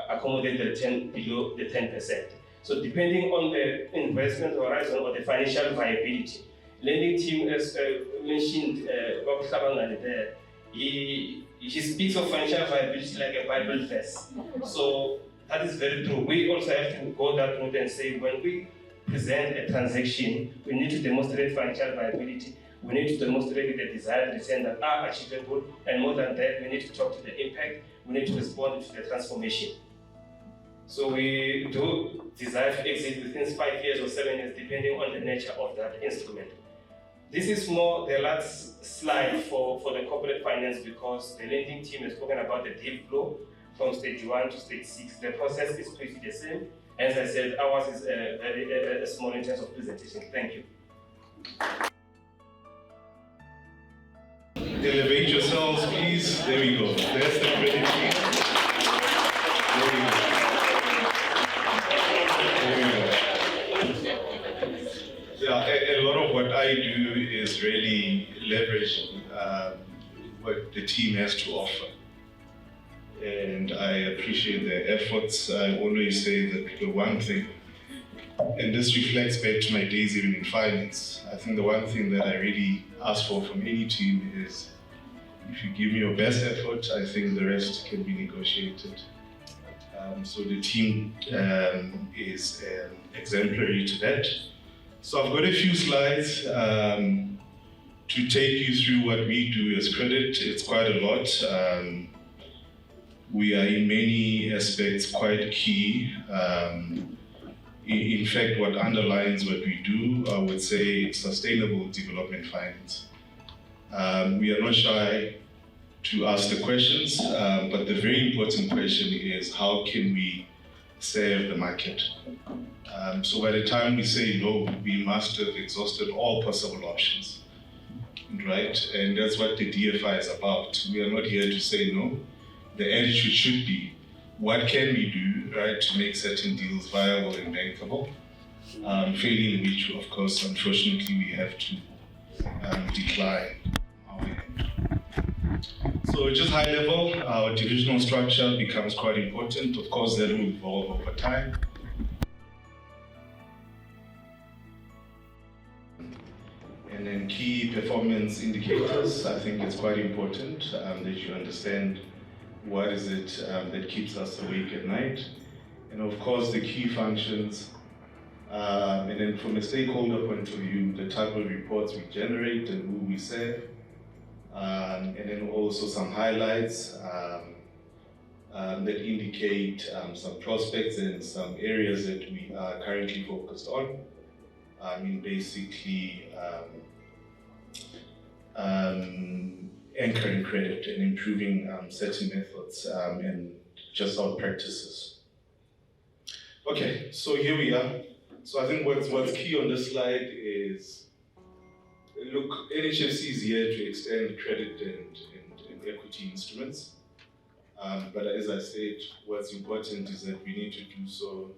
accommodate the return below the 10%. So depending on the investment horizon or the financial viability, lending team, as mentioned, Bob Sabangani there, he speaks of financial viability like a Bible verse. So that is very true. We also have to go that route and say, when we present a transaction, we need to demonstrate financial viability. We need to demonstrate the desired return that are achievable, and more than that, we need to talk to the impact. We need to respond to the transformation. So we do desire to exit within 5 years or 7 years, depending on the nature of that instrument. This is more the last slide for the corporate finance, because the lending team has spoken about the deal flow from stage 1 to stage 6. The process is pretty the same. As I said, ours is very small in terms of presentation. Thank you. Elevate yourselves, please. There we go. That's the credit team. There we go. Yeah, a lot of what I do is really leverage what the team has to offer. And I appreciate their efforts. I always say that the one thing, and this reflects back to my days even in finance, I think the one thing that I really ask for from any team is, if you give me your best effort, I think the rest can be negotiated. So the team is exemplary to that. So I've got a few slides to take you through what we do as credit. It's quite a lot. We are in many aspects quite key. In fact, what underlines what we do, I would say, sustainable development finance. We are not shy to ask the questions, but the very important question is, how can we serve the market? So by the time we say no, we must have exhausted all possible options, right? And that's what the DFI is about. We are not here to say no. The attitude should be, what can we do, right, to make certain deals viable and bankable? Failing which, of course, unfortunately, we have to decline our end. So just high level, our divisional structure becomes quite important. Of course, that will evolve over time. And then key performance indicators, I think it's quite important that you understand what is it that keeps us awake at night. And of course, the key functions, and then from a stakeholder point of view, the type of reports we generate and who we serve, and then also some highlights that indicate some prospects and some areas that we are currently focused on. I mean, basically, anchoring credit and improving certain methods and just our practices. Okay, so here we are. So I think what's key on this slide is, look, Nhfc is here to extend credit and equity instruments. But as I said, what's important is that we need to do so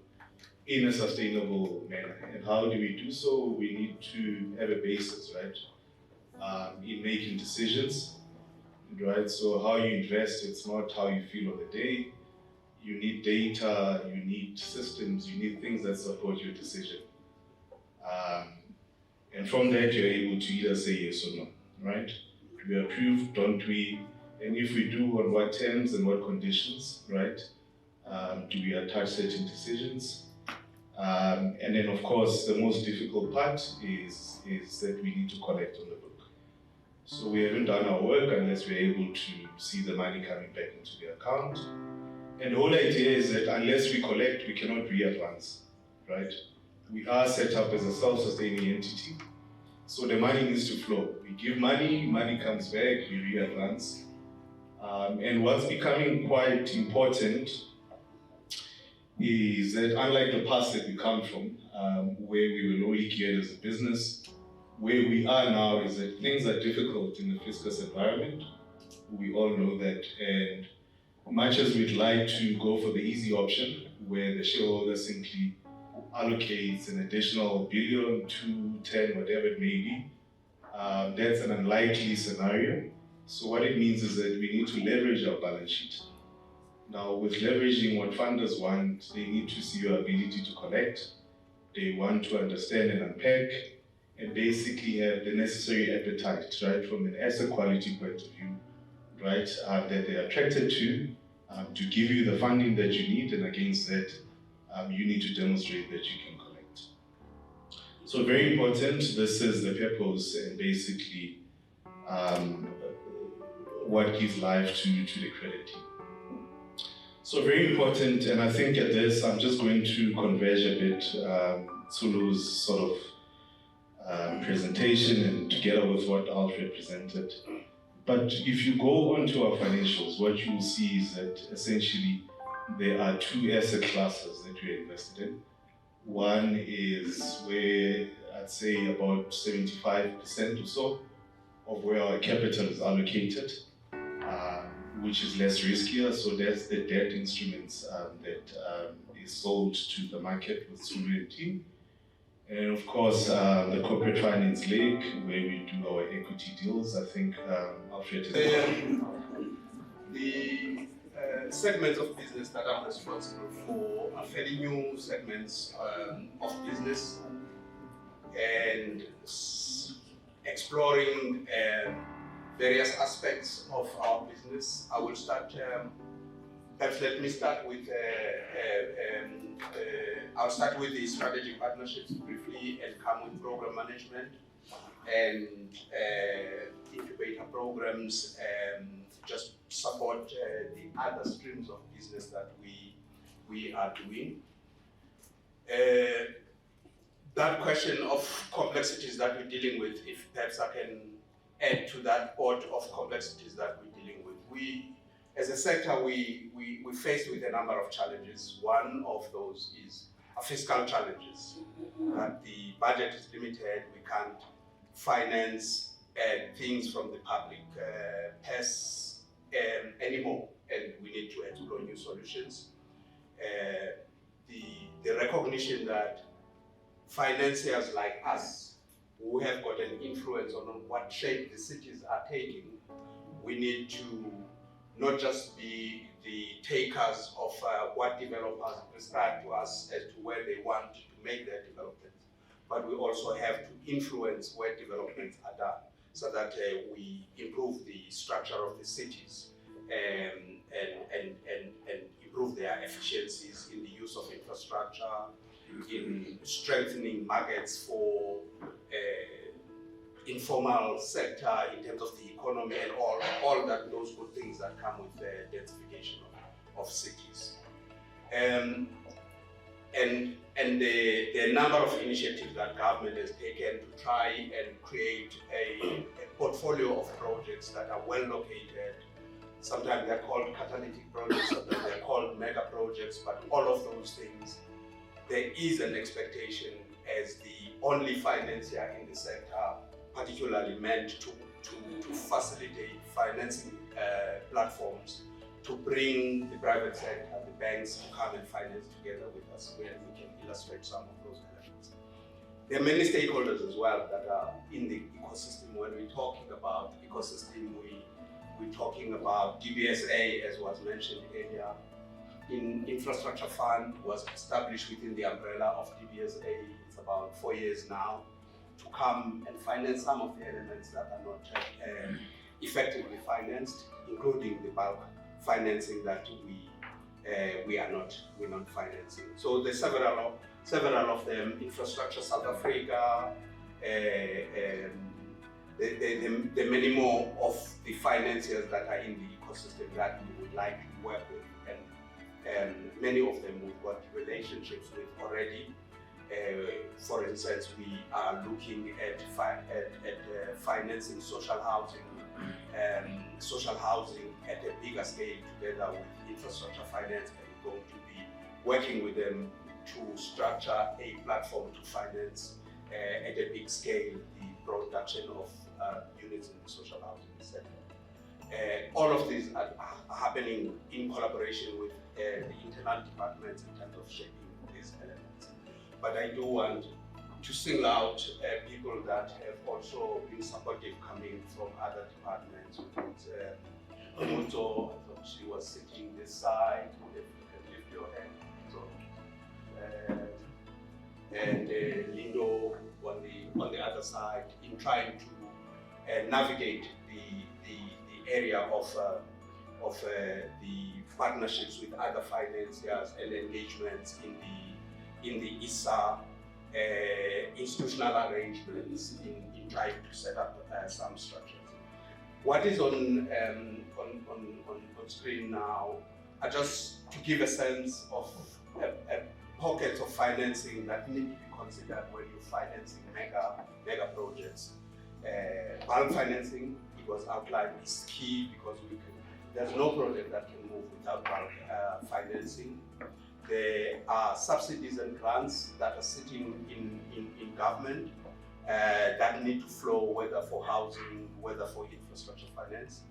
in a sustainable manner. And how do we do so? We need to have a basis, right, in making decisions, right? So how you invest, it's not how you feel on the day. You need data, you need systems, you need things that support your decision. And from that, you're able to either say yes or no, right? Do we approve, don't we? And if we do, on what terms and what conditions, right? Do we attach certain decisions? And then, of course, the most difficult part is that we need to collect on the book. So we haven't done our work unless we're able to see the money coming back into the account. And the whole idea is that unless we collect, we cannot re-advance, right? We are set up as a self-sustaining entity, so the money needs to flow. We give money, money comes back, we re-advance. And what's becoming quite important is that, unlike the past that we come from, where we were only geared as a business, where we are now is that things are difficult in the fiscal environment. We all know that, and much as we'd like to go for the easy option, where the shareholder simply allocates an additional billion, 2, 10, whatever it may be, that's an unlikely scenario. So what it means is that we need to leverage our balance sheet. Now, with leveraging, what funders want, they need to see your ability to collect. They want to understand and unpack, and basically have the necessary appetite, right, from an asset quality point of view, right, that they're attracted to give you the funding that you need, and against that, you need to demonstrate that you can collect. So very important, this is the purpose and basically what gives life to the credit team. So very important, and I think at this, I'm just going to converge a bit Tsulu's sort of presentation and together with what Alfred presented. But if you go onto our financials, what you will see is that essentially there are two asset classes that we're invested in. One is where I'd say about 75% or so of where our capital is allocated, which is less riskier. So that's the debt instruments that is sold to the market with Tsulu and team. And of course, the corporate finance leg, where we do our equity deals. I think Alfred is the segments of business that I'm responsible for are fairly new segments of business, and exploring various aspects of our business. I will start. Perhaps let me start with. I'll start with the strategic partnerships briefly, and come with program management and incubator programs, just support the other streams of business that we are doing. That question of complexities that we're dealing with, if perhaps I can add to that pot of complexities that we're dealing with. We, as a sector, we're faced with a number of challenges. One of those is fiscal challenges. The budget is limited, we can't finance things from the public purse anymore, and we need to explore new solutions. The recognition that financiers like us, who have got an influence on what shape the cities are taking, we need to not just be the takers of what developers prescribe to us as to where they want to make their developments, but we also have to influence where developments are done, so that we improve the structure of the cities and improve their efficiencies in the use of infrastructure, in strengthening markets for informal sector in terms of the economy, and all that, those good things that come with the densification of cities. And the number of initiatives that government has taken to try and create a portfolio of projects that are well located. Sometimes they're called catalytic projects, sometimes they're called mega projects, but all of those things, there is an expectation as the only financier in the sector, particularly meant to facilitate financing platforms, to bring the private sector, the banks, to come and finance together with us, where we can illustrate some of those elements. There are many stakeholders as well that are in the ecosystem. When we're talking about ecosystem, we're talking about DBSA, as was mentioned earlier. Infrastructure Fund was established within the umbrella of DBSA. It's about 4 years now, to come and finance some of the elements that are not effectively financed, including the bulk financing that we're not financing. So there's several of them. Infrastructure South Africa, there are many more of the financiers that are in the ecosystem that we would like to work with, and many of them we've got relationships with already. For instance, we are looking at financing social housing at a bigger scale together with infrastructure finance, and we're going to be working with them to structure a platform to finance at a big scale the production of units in the social housing sector. All of these are happening in collaboration with the internal departments in terms of shaping these elements. But I do want to single out people that have also been supportive coming from other departments. Muto, I thought she was sitting this side, if you can lift your hand. So, and Lindo on the other side, in trying to navigate the area of the partnerships with other financiers and engagements in the ISA institutional arrangements in trying to set up some structures. What is on screen now are just to give a sense of pockets of financing that need to be considered when you're financing mega projects. Bulk financing, it was outlined, is key because there's no project that can move without bulk financing. There are subsidies and grants that are sitting in government that need to flow, whether for housing, whether for infrastructure finance.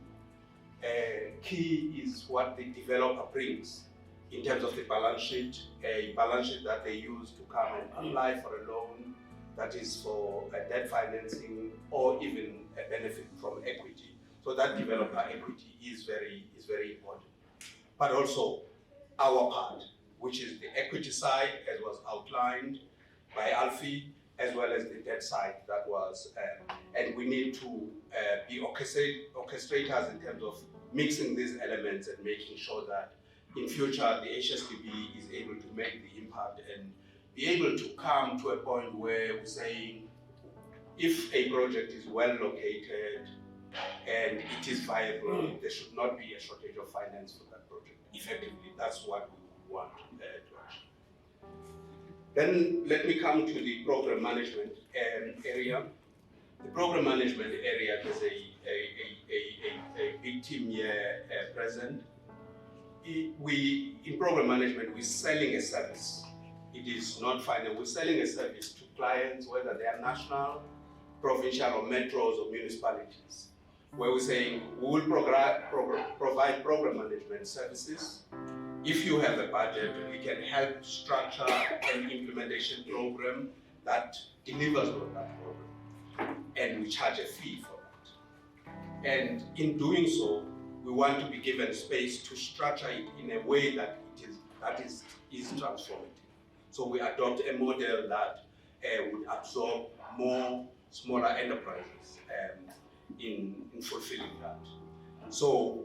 Key is what the developer brings in terms of the balance sheet, a balance sheet that they use to come and apply for a loan that is for debt financing or even a benefit from equity. So that developer equity is very important. But also our part, which is the equity side, as was outlined by Alfie, as well as the debt side that was, and we need to be orchestrators in terms of mixing these elements and making sure that in future the HSDB is able to make the impact and be able to come to a point where we're saying if a project is well located and it is viable, there should not be a shortage of finance for that project. Effectively, that's what we want to achieve. Then let me come to the program management area. The program management area is a big team here present. In program management, we're selling a service. It is not final. We're selling a service to clients, whether they are national, provincial, or metros or municipalities, where we're saying we will provide program management services. If you have a budget, we can help structure an implementation program that delivers on that program, and we charge a fee for that. And in doing so, we want to be given space to structure it in a way that is transformative. So we adopt a model that would absorb more smaller enterprises in fulfilling that. So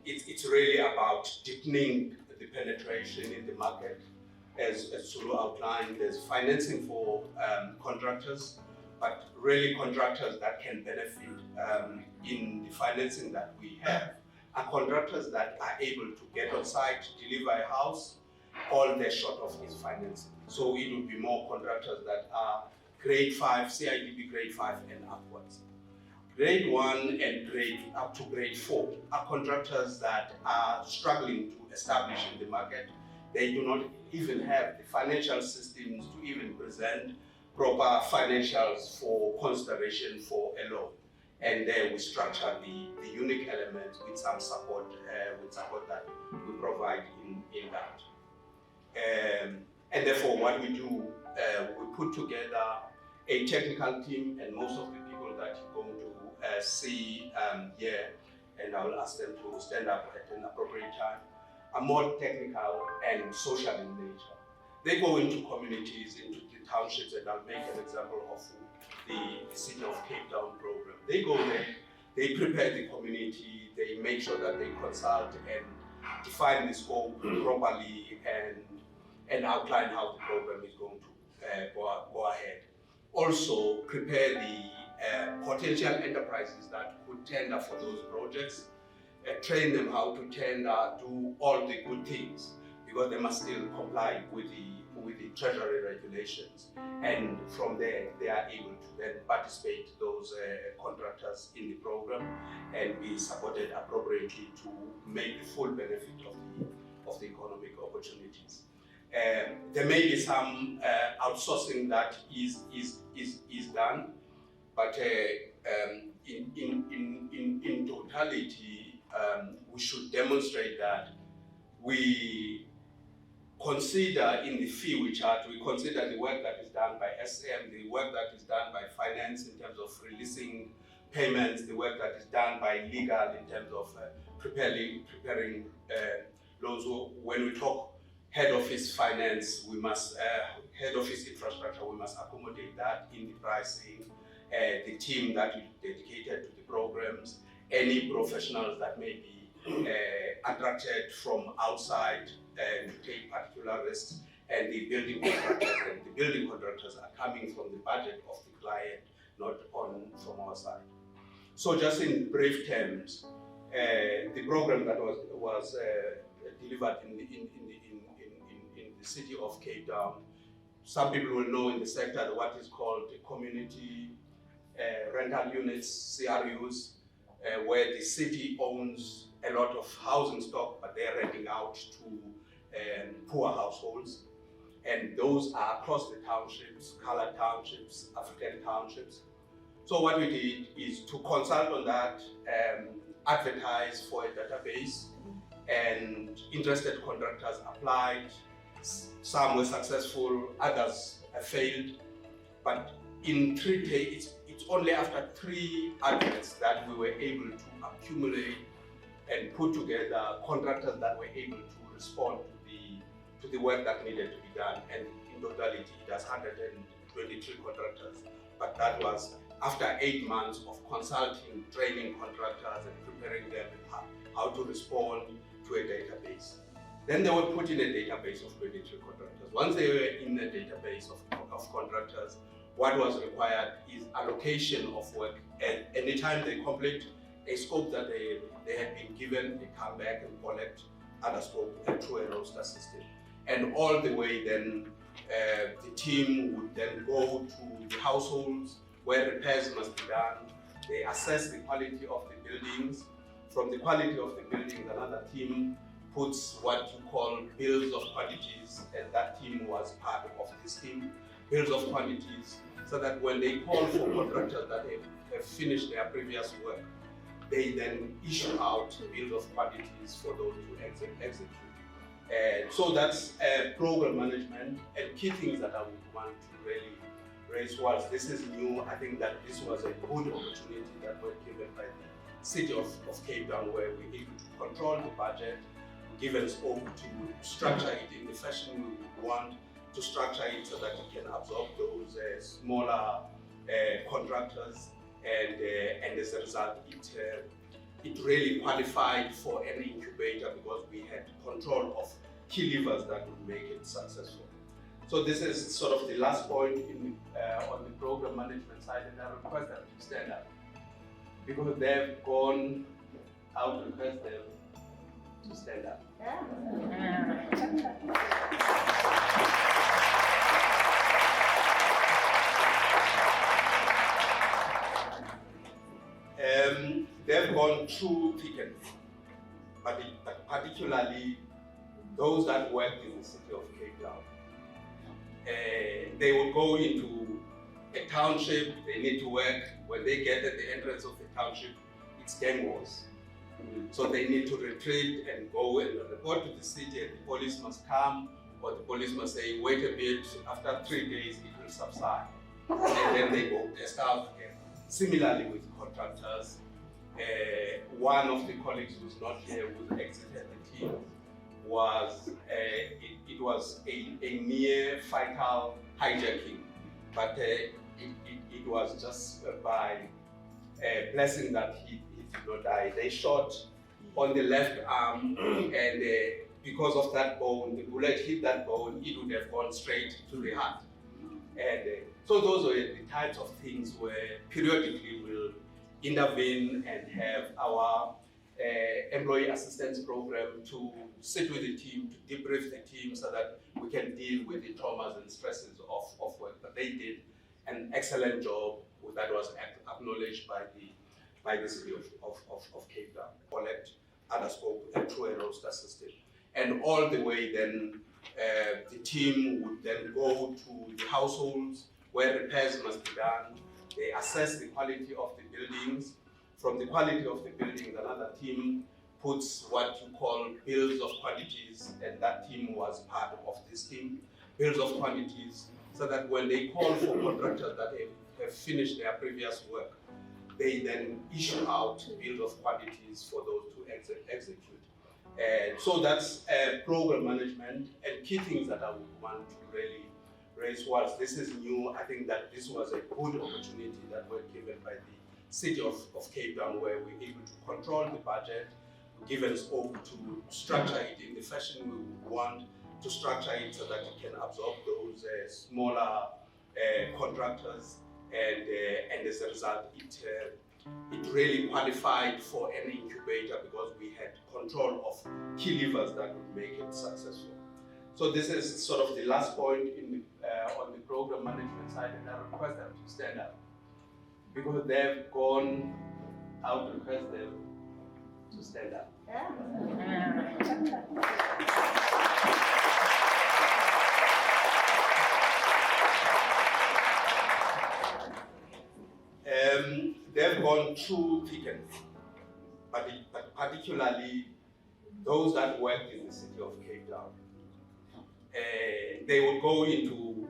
it's really about deepening the penetration in the market. As Sulu outlined, there's financing for contractors, but really contractors that can benefit in the financing that we have are contractors that are able to get on site, deliver a house. All they're short of is financing. So it would be more contractors that are grade 5, CIDB grade 5 and upwards. Grade 1 and up to grade 4 are contractors that are struggling to establish in the market. They do not even have the financial systems to even present proper financials for consideration for a loan. And there we structure the unique elements with some support, that we provide in that. And therefore what we do, we put together a technical team, and most of the people that you're going to see here, and I will ask them to stand up at an appropriate time, are more technical and social in nature. They go into communities, into the townships, and I'll make an example of the City of Cape Town program. They go there, they prepare the community, they make sure that they consult and define the scope properly and outline how the program is going to go ahead. Also prepare the potential enterprises that could tender for those projects, train them how to tender, do all the good things, because they must still comply with the treasury regulations. And from there, they are able to then participate, those contractors, in the program and be supported appropriately to make the full benefit of the economic opportunities. There may be some outsourcing that is done, but in totality, we should demonstrate that we consider in the fee we charge, we consider the work that is done by SM, the work that is done by finance in terms of releasing payments, the work that is done by legal in terms of preparing loans. When we talk head office finance, we must, head office infrastructure, we must accommodate that in the pricing, the team that is dedicated to the programs, any professionals that may be attracted from outside to take particular risks, and the building contractors. And the building contractors are coming from the budget of the client, not from our side. So just in brief terms, the program that was delivered in the city of Cape Town, some people will know in the sector what is called the community rental units, CRUs, where the city owns a lot of housing stock, but they're renting out to poor households. And those are across the townships, colored townships, African townships. So what we did is to consult on that, advertise for a database, and interested contractors applied. Some were successful, others failed. But in 3 days, it's only after 3 adverts that we were able to accumulate and put together contractors that were able to respond to the work that needed to be done. And in totality, it has 123 contractors. But that was after 8 months of consulting, training contractors and preparing them how to respond to a database. Then they were put in a database of 23 contractors. Once they were in a database of contractors, what was required is allocation of work. And anytime they complete a scope that they had been given, they come back and collect other scope through a roster system. And all the way then, the team would then go to the households where repairs must be done. They assess the quality of the buildings. From the quality of the buildings, another team puts what you call bills of quantities, and that team was part of this team, bills of quantities, so that when they call for contractors that have finished their previous work, they then issue out bills of quantities for those to execute. So that's program management, and key things that I would want to really raise was, this is new. I think that this was a good opportunity that was given by the city of Cape Town, where we're able to control the budget, given scope to structure it in the fashion we would want to structure it, so that it can absorb those smaller contractors, and as a result, it really qualified for an incubator because we had control of key levers that would make it successful. So this is sort of the last point on the program management side, and I request them to stand up because they've gone. I would request them to stand up. They've gone through thick and thin, but particularly those that worked in the city of Cape Town. They would go into a township, they need to work. When they get at the entrance of the township, it's gang wars. So they need to retreat and go and report to the city, and the police must come, or the police must say, wait a bit, after 3 days it will subside. And then they go test out again. Similarly with contractors, one of the colleagues who's not here, who exited the team, was it was a near fatal hijacking, but it was just by blessing that he did not die. They shot on the left arm, and because of that bone, the bullet hit that bone, it would have gone straight to the heart. And so those were the types of things where periodically we'll intervene and have our employee assistance program to sit with the team, to debrief the team so that we can deal with the traumas and stresses of work. But they did an excellent job that was acknowledged by the city of Cape Town. Collect other scope through a roster system. And all the way then, the team would then go to the households where repairs must be done. They assess the quality of the buildings. From the quality of the buildings, another team puts what you call bills of quantities, and that team was part of this team, bills of quantities, so that when they call for contractors that have finished their previous work, they then issue out bills of quantities for those to execute. And so that's program management, and key things that I would want to really raise was, this is new. I think that this was a good opportunity that was given by the City of Cape Town, where we're able to control the budget, given scope to structure it in the fashion we would want to structure it, so that it can absorb those smaller contractors, and as a result, it really qualified for an incubator because we had control of key levers that would make it successful. So this is sort of the last point in on the program management side, and I request them to stand up because they've gone. I would request them to stand up. They've gone through thick and thin, but particularly those that worked in the City of Cape Town. They would go into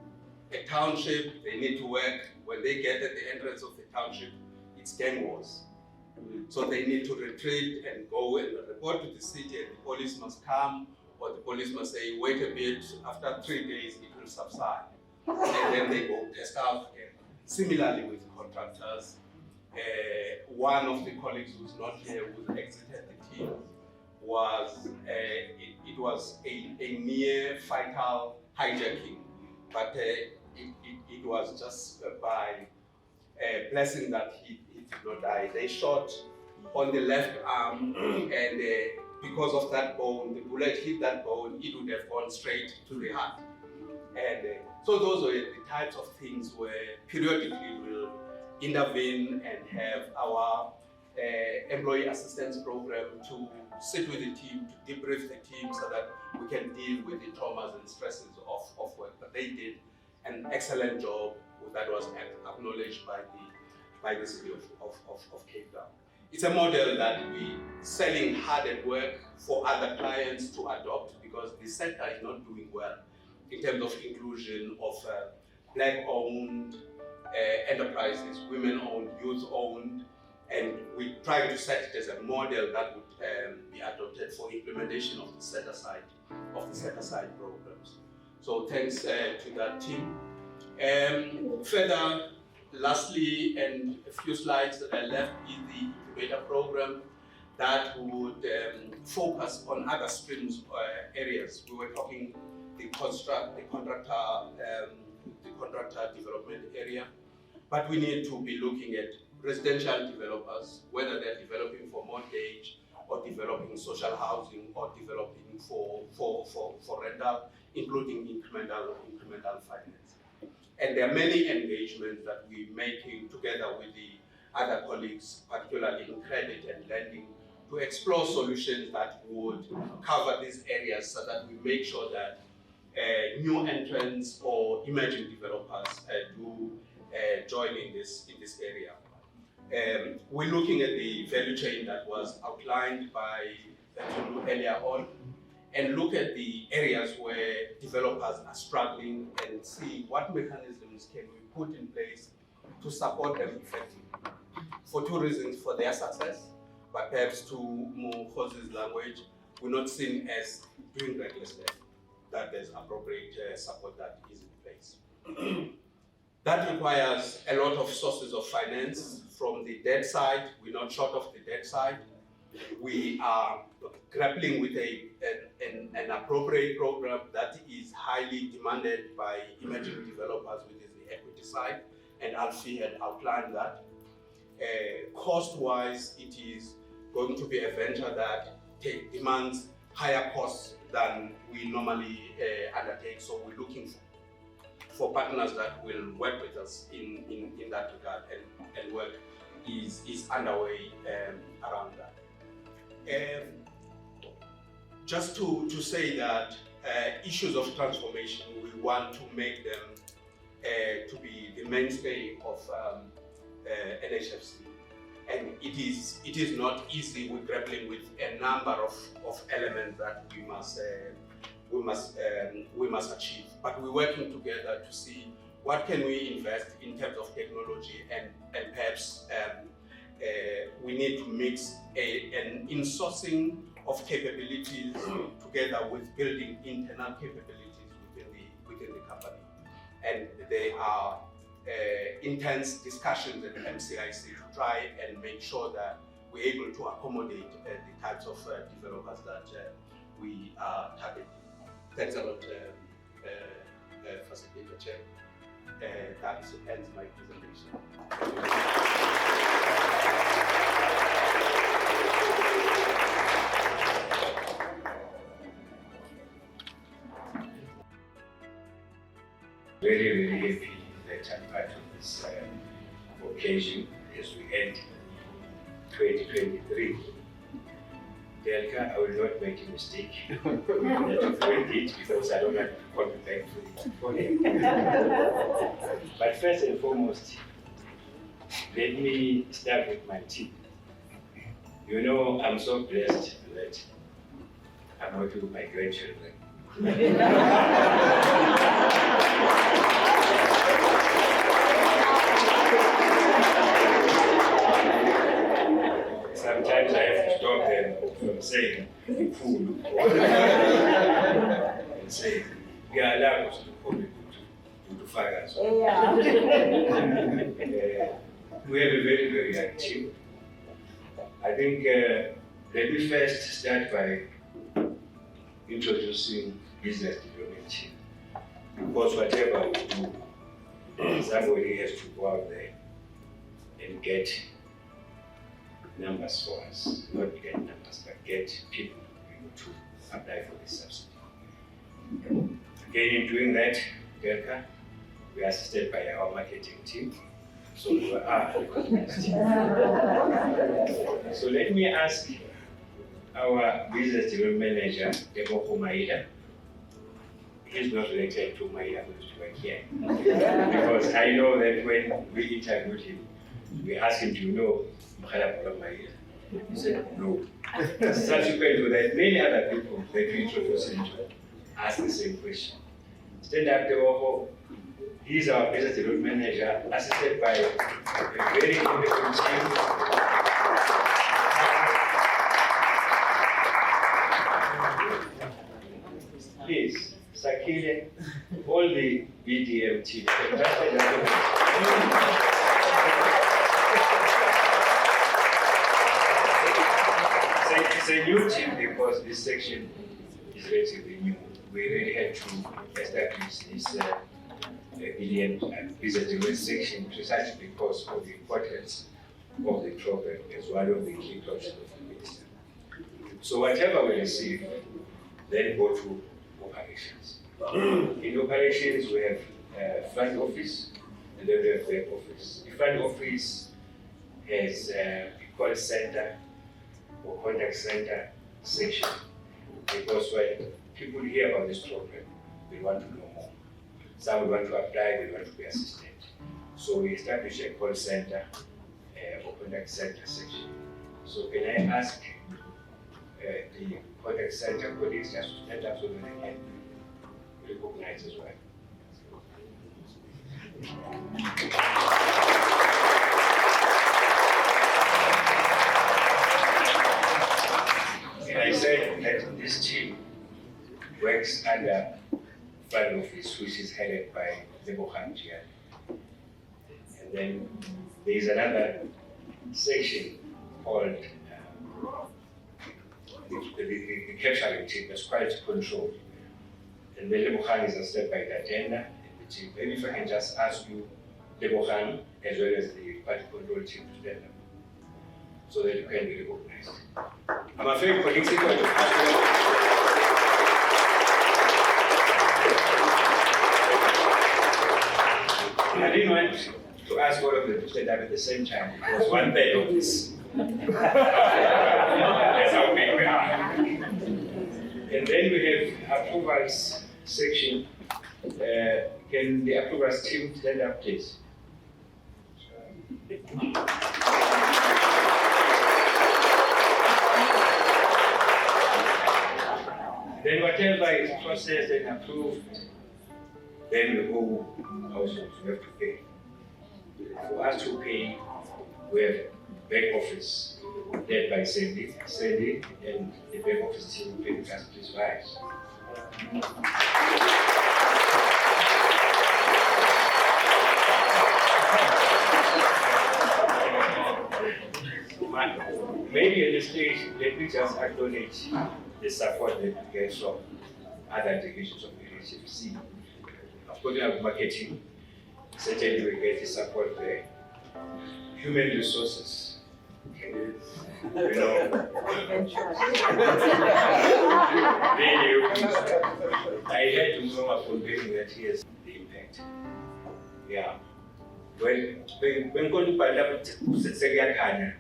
a township, they need to work. When they get at the entrance of the township, it's gang wars. So they need to retreat and go and report to the city, and the police must come, or the police must say, wait a bit, after 3 days it will subside. And then they go test out again. Similarly with contractors, one of the colleagues who's not here, who exited the team, was it was a near fatal hijacking, but it was just by blessing that he did not die. They shot on the left arm, and because of that bone, the bullet hit that bone, it would have gone straight to the heart. And so those were the types of things where periodically we'll intervene and have our employee assistance program to sit with the team, to debrief the team so that we can deal with the traumas and stresses of work. But they did an excellent job that was acknowledged by the City of Cape Town. It's a model that we're selling hard at work for other clients to adopt because the sector is not doing well in terms of inclusion of Black-owned enterprises, women-owned, youth-owned, and we try to set it as a model that would be adopted for implementation of the set-aside programs. So thanks to that team. Further, lastly, and a few slides that I left is the incubator program that would focus on other streams areas. We were talking the contractor development area, but we need to be looking at residential developers, whether they're developing for mortgage or developing social housing or developing for rental, including incremental finance. And there are many engagements that we're making together with the other colleagues, particularly in credit and lending, to explore solutions that would cover these areas so that we make sure that new entrants or emerging developers do join in this area. We're looking at the value chain that was outlined by Tulu earlier on, and look at the areas where developers are struggling and see what mechanisms can we put in place to support them effectively. For two reasons, for their success, but perhaps to Mokgosi's language, we're not seen as doing recklessness, that there's appropriate support that is in place. That requires a lot of sources of finance from the debt side. We're not short of the debt side. We are grappling with an appropriate program that is highly demanded by emerging developers, which is the equity side, and Alfie had outlined that. Cost-wise, it is going to be a venture that demands higher costs than we normally undertake, so we're looking for partners that will work with us in that regard, and work is underway around that. Just to say that issues of transformation, we want to make them to be the mainstay of Nhfc. And it is not easy. We're grappling with a number of elements that we must achieve. But we're working together to see what can we invest in terms of technology, and perhaps we need to mix an insourcing of capabilities together with building internal capabilities within the company. And there are intense discussions at MCIC to try and make sure that we're able to accommodate the types of developers that we are targeting. Thanks a lot, Facilitator Chair. That ends my presentation. Very happy that I'm part of this occasion as we end 2023. Delka, I will not make a mistake that you've read it, because I don't have to call you back for it. But first and foremost, let me start with my team. You know, I'm so blessed that I'm working with my grandchildren. Sometimes I have to stop them from saying fool and say, we are allowed to call people to fire us. We have a very young team. I think let me first start by introducing business development team. Because whatever we do, somebody has to go out there and get numbers for us. Not get numbers, but get people to apply for this subsidy. Again, in doing that, Delka, we are assisted by our marketing team. So we are recognized. So let me ask our business development manager, Debo Maida. He's not related to Maida, who used to work here. Because I know that when we interviewed him, we asked him, do you know Maida? He said, no. Subsequent to that, many other people that we introduced him to asked the same question. Stand up, Debo. He's our business development manager, assisted by a very competent team. Please, Sakile, all the BDM team. It's a new team because this section is relatively new. We really had to establish this BDM business development section precisely because of the importance of the program as one of the key projects of the minister. So whatever we receive, then go to operations. In operations, we have front office and then we have back office. The front office has a call center or contact center section, because when people hear about this program, they want to know more. Some will want to apply, they want to be assisted. So we establish a call center or contact center section. So can I ask the contact center colleagues just to stand up so that they can recognize as well? And I said that this team works under front office, which is headed by Debohan Jian. And then there is another section called the capturing team, that's quite controlled. And then Debohan is assisted by the agenda and the team. Maybe if I can just ask you, Debohan, as well as the party control team, to stand up so that you can be recognized. I'm afraid colleagues are going to I didn't want to ask all of them to stand up at the same time because 1/3 of this. That's how big we are. And then we have approvals section. Can the approvals team stand up, please? Then whatever is processed and approved, then we owe households, we have to pay. For us to pay, we have back office led by Sandy, and the back office team will pay the tax, please rise. Maybe at this stage, let me just acknowledge the support that we get from other divisions of the Nhfc. Of course, we have marketing, certainly we get the support there. Human resources, you know, I had to know from Benny that he has the impact. Yeah. When going to find out Segiakana,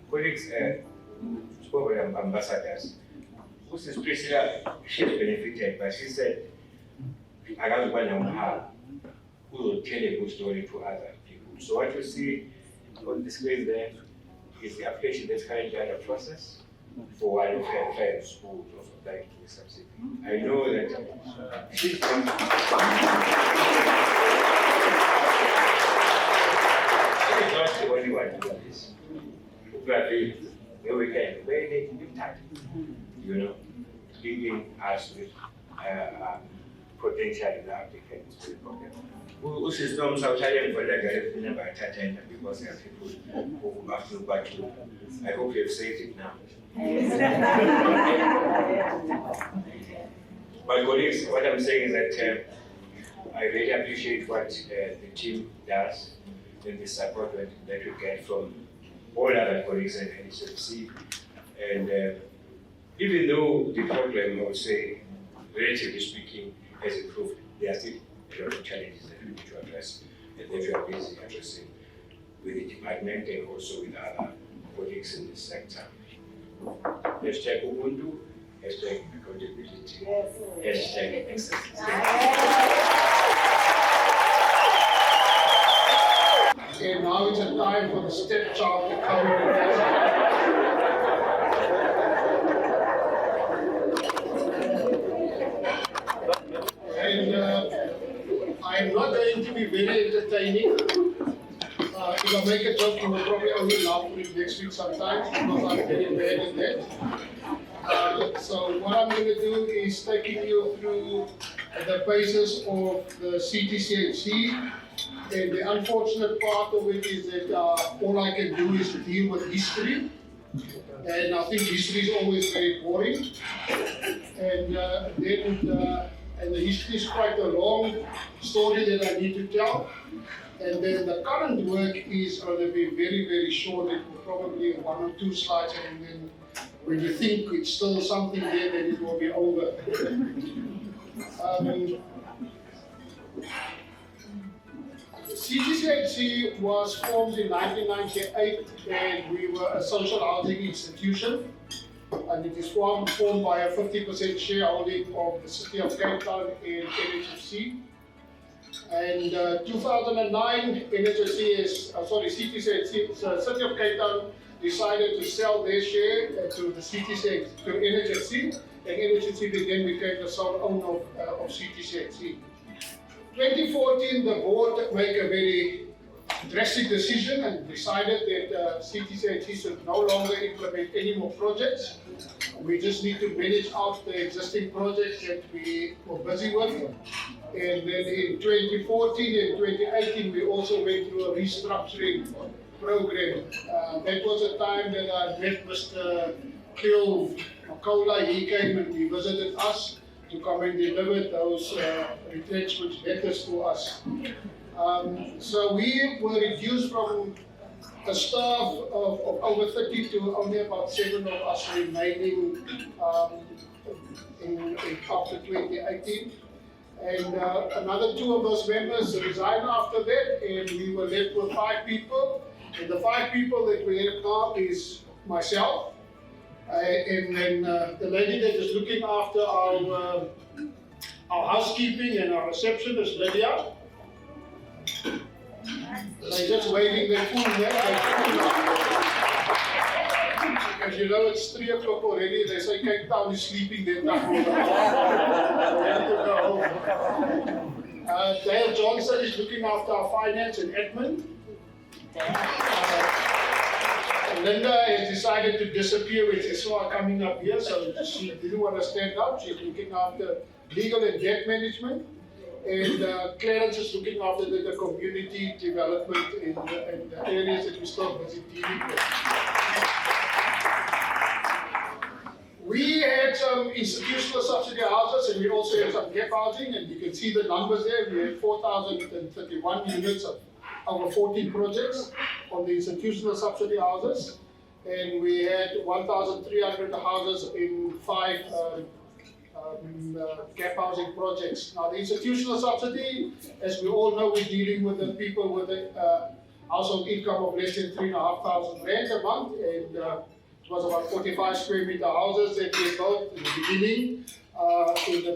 colleagues, ambassadors, who's this Priscilla, she's benefited, but she said, I got one who will tell a good story to other people. So what you see on the screen there is the application that's currently under process for one of her friends who was applying to the subsidy. I know that she's not the only one doing this. Probably the weekend, very late in time, you know, leaving us with potential applicants to the program. Who systems are challenging for that by attend because there are people who have to back to. I hope you have saved it now. But colleagues, what I'm saying is that I really appreciate what the team does and the support that we get from all other colleagues at Nhfc. And even though the program, I would say, relatively speaking, has improved, there are still a lot of challenges that we need to address and that we are busy addressing with the department and also with other colleagues in this sector. Hashtag Ubuntu, hashtag accountability, hashtag excellence. And now it's a time for the stepchild to come. And I'm not going to be very entertaining. If I make a joke, you will probably only laugh for it next week sometimes because I'm very bad at that. So what I'm going to do is taking you through the basis of the CTCHC. And the unfortunate part of it is that all I can do is deal with history. And I think history is always very boring. And the history is quite a long story that I need to tell. And then the current work is going to be very, very short. It will probably 1 or 2 slides. And then when you think it's still something there, then it will be over. CTCHC was formed in 1998 and we were a social housing institution. And it is formed by a 50% shareholding of the City of Cape Town and Nhfc. And 2009, CTCHC, City of Cape Town decided to sell their share to the CTCHC, to Nhfc, and Nhfc then became the sole owner of CTCHC. 2014, the board made a very drastic decision and decided that CTCHC should no longer implement any more projects. We just need to manage out the existing projects that we were busy with. And then in 2014 and 2018, we also went through a restructuring program. That was a time that I met Mr. Cleo Makola. He came and he visited us to come and deliver those retrenchment letters to us. So we were reduced from a staff of over 30 to only about 7 of us remaining after 2018. And another 2 of those members resigned after that, and we were left with 5 people. And the 5 people that we have now is myself, and then the lady that is looking after our housekeeping and our reception is Lydia. They're just waving their food there. As you know, it's 3 o'clock already. They say Cape Town is sleeping there. They have to go home. Dale Johnson is looking after our finance and admin. Linda has decided to disappear when she saw her coming up here, so she didn't want to stand up. She's looking after legal and debt management. And Clarence is looking after the community development in the areas that we still busy dealing with. We had some institutional subsidy houses, and we also had some gap housing, and you can see the numbers there. We had 4,031 units of over 14 projects on the institutional subsidy houses, and we had 1,300 houses in 5 gap housing projects. Now, the institutional subsidy, as we all know, we're dealing with the people with a household income of less than 3,500 rand a month, and it was about 45 square meter houses that we built in the beginning.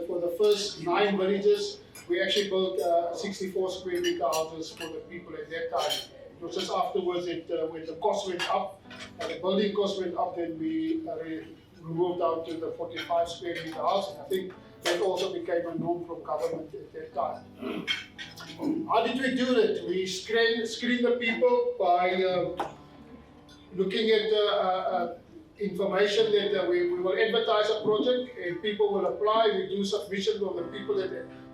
For the first 9 villages, we actually built 64 square meter houses for the people at that time. It was just afterwards that when the cost went up, the building cost went up, then we moved out to the 45 square meter house. And I think that also became a norm from government at that time. How did we do it? We screen the people by looking at information that we will advertise a project and people will apply. We do submission of the people that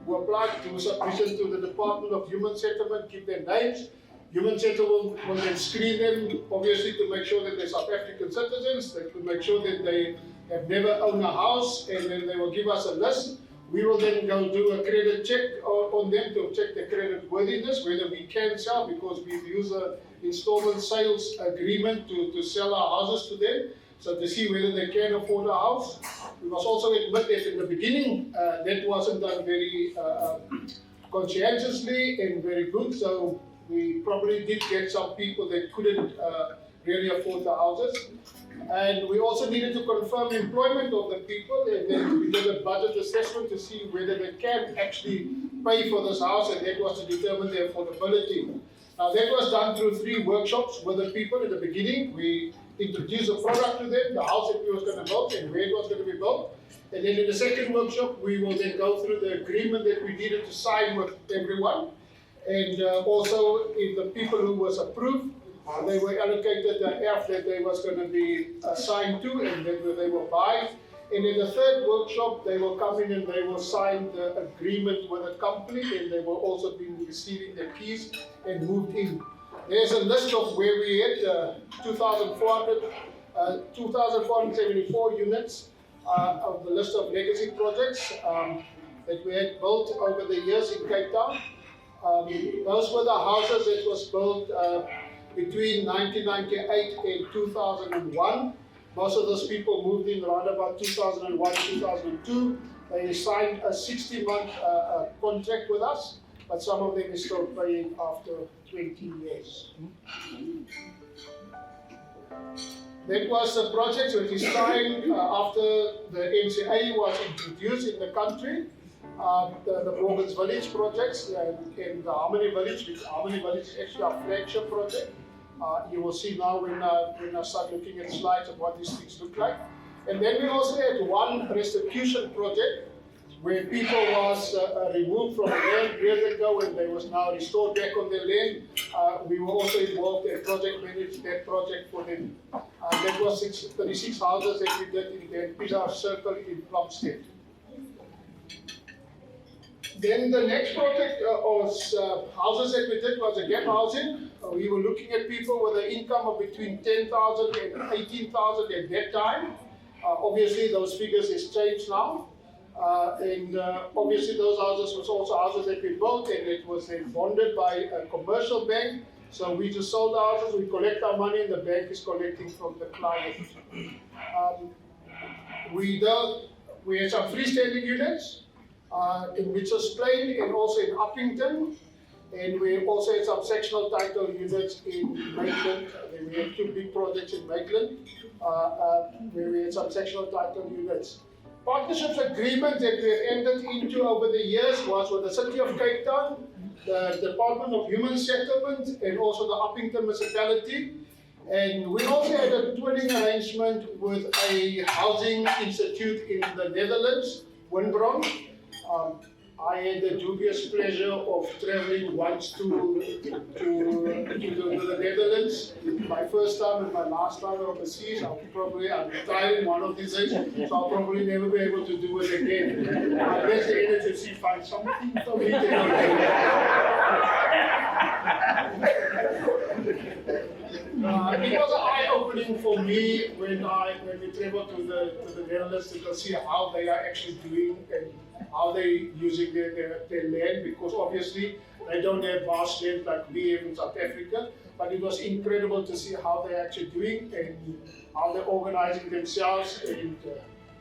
who apply, do submission to the Department of Human Settlement, give their names. Human Settlement will then screen them, obviously, to make sure that they're South African citizens, they will make sure that they have never owned a house, and then they will give us a list. We will then go do a credit check on them to check the credit worthiness, whether we can sell, because we use an installment sales agreement to sell our houses to them, so to see whether they can afford a house. We must also admit that in the beginning, that wasn't done very conscientiously and very good, so we probably did get some people that couldn't really afford the houses. And we also needed to confirm employment of the people, and then we did a budget assessment to see whether they can actually pay for this house, and that was to determine their affordability. Now that was done through 3 workshops with the people. In the beginning, we introduced a product to them, the house that we was going to build and where it was going to be built. And then in the second workshop, we will then go through the agreement that we needed to sign with everyone. And also, if the people who was approved, they were allocated the F that they was going to be assigned to, and then they will buy. And in the third workshop, they will come in and they will sign the agreement with the company, and they will also be receiving their keys and moved in. There's a list of where we had 2,474 units of the list of legacy projects that we had built over the years in Cape Town. Those were the houses that was built between 1998 and 2001. Most of those people moved in around about 2001, 2002. They signed a 60-month contract with us, but some of them is still paying after 20 years. That was the project that we signed after the MCA was introduced in the country. The Morgan's Village projects and the Harmony Village, which Harmony Village is actually our flagship project. You will see now when I start looking at slides of what these things look like. And then we also had one restitution project where people was removed from land years ago and they was now restored back on their land. We were also involved in project managed that project for them. That was 36 houses that we did in the Pizarre Circle in Plumstead. Then the next project was houses that we did was a gap housing. We were looking at people with an income of between 10,000 and 18,000 at that time. Obviously, those figures has changed now. Obviously, those houses was also houses that we built, and it was then bonded by a commercial bank. So we just sold the houses, we collect our money, and the bank is collecting from the client. We had some freestanding units in Mitchell's Plain and also in Uppington. And we also had some sectional title units in Maitland. We had 2 big projects in Maitland where we had some sectional title units. Partnerships agreement that we have entered into over the years was with the City of Cape Town, the Department of Human Settlement, and also the Uppington Municipality. And we also had a twinning arrangement with a housing institute in the Netherlands, Winbron. I had the dubious pleasure of traveling once to the Netherlands. My first time and my last time overseas. I'm retiring one of these days, so I'll probably never be able to do it again. Unless the Nhfc finds something for me to do. It was eye-opening for me when we traveled to the Netherlands to see how they are actually doing and how they're using their land, because obviously they don't have vast land like we have in South Africa, but it was incredible to see how they're actually doing and how they're organizing themselves. And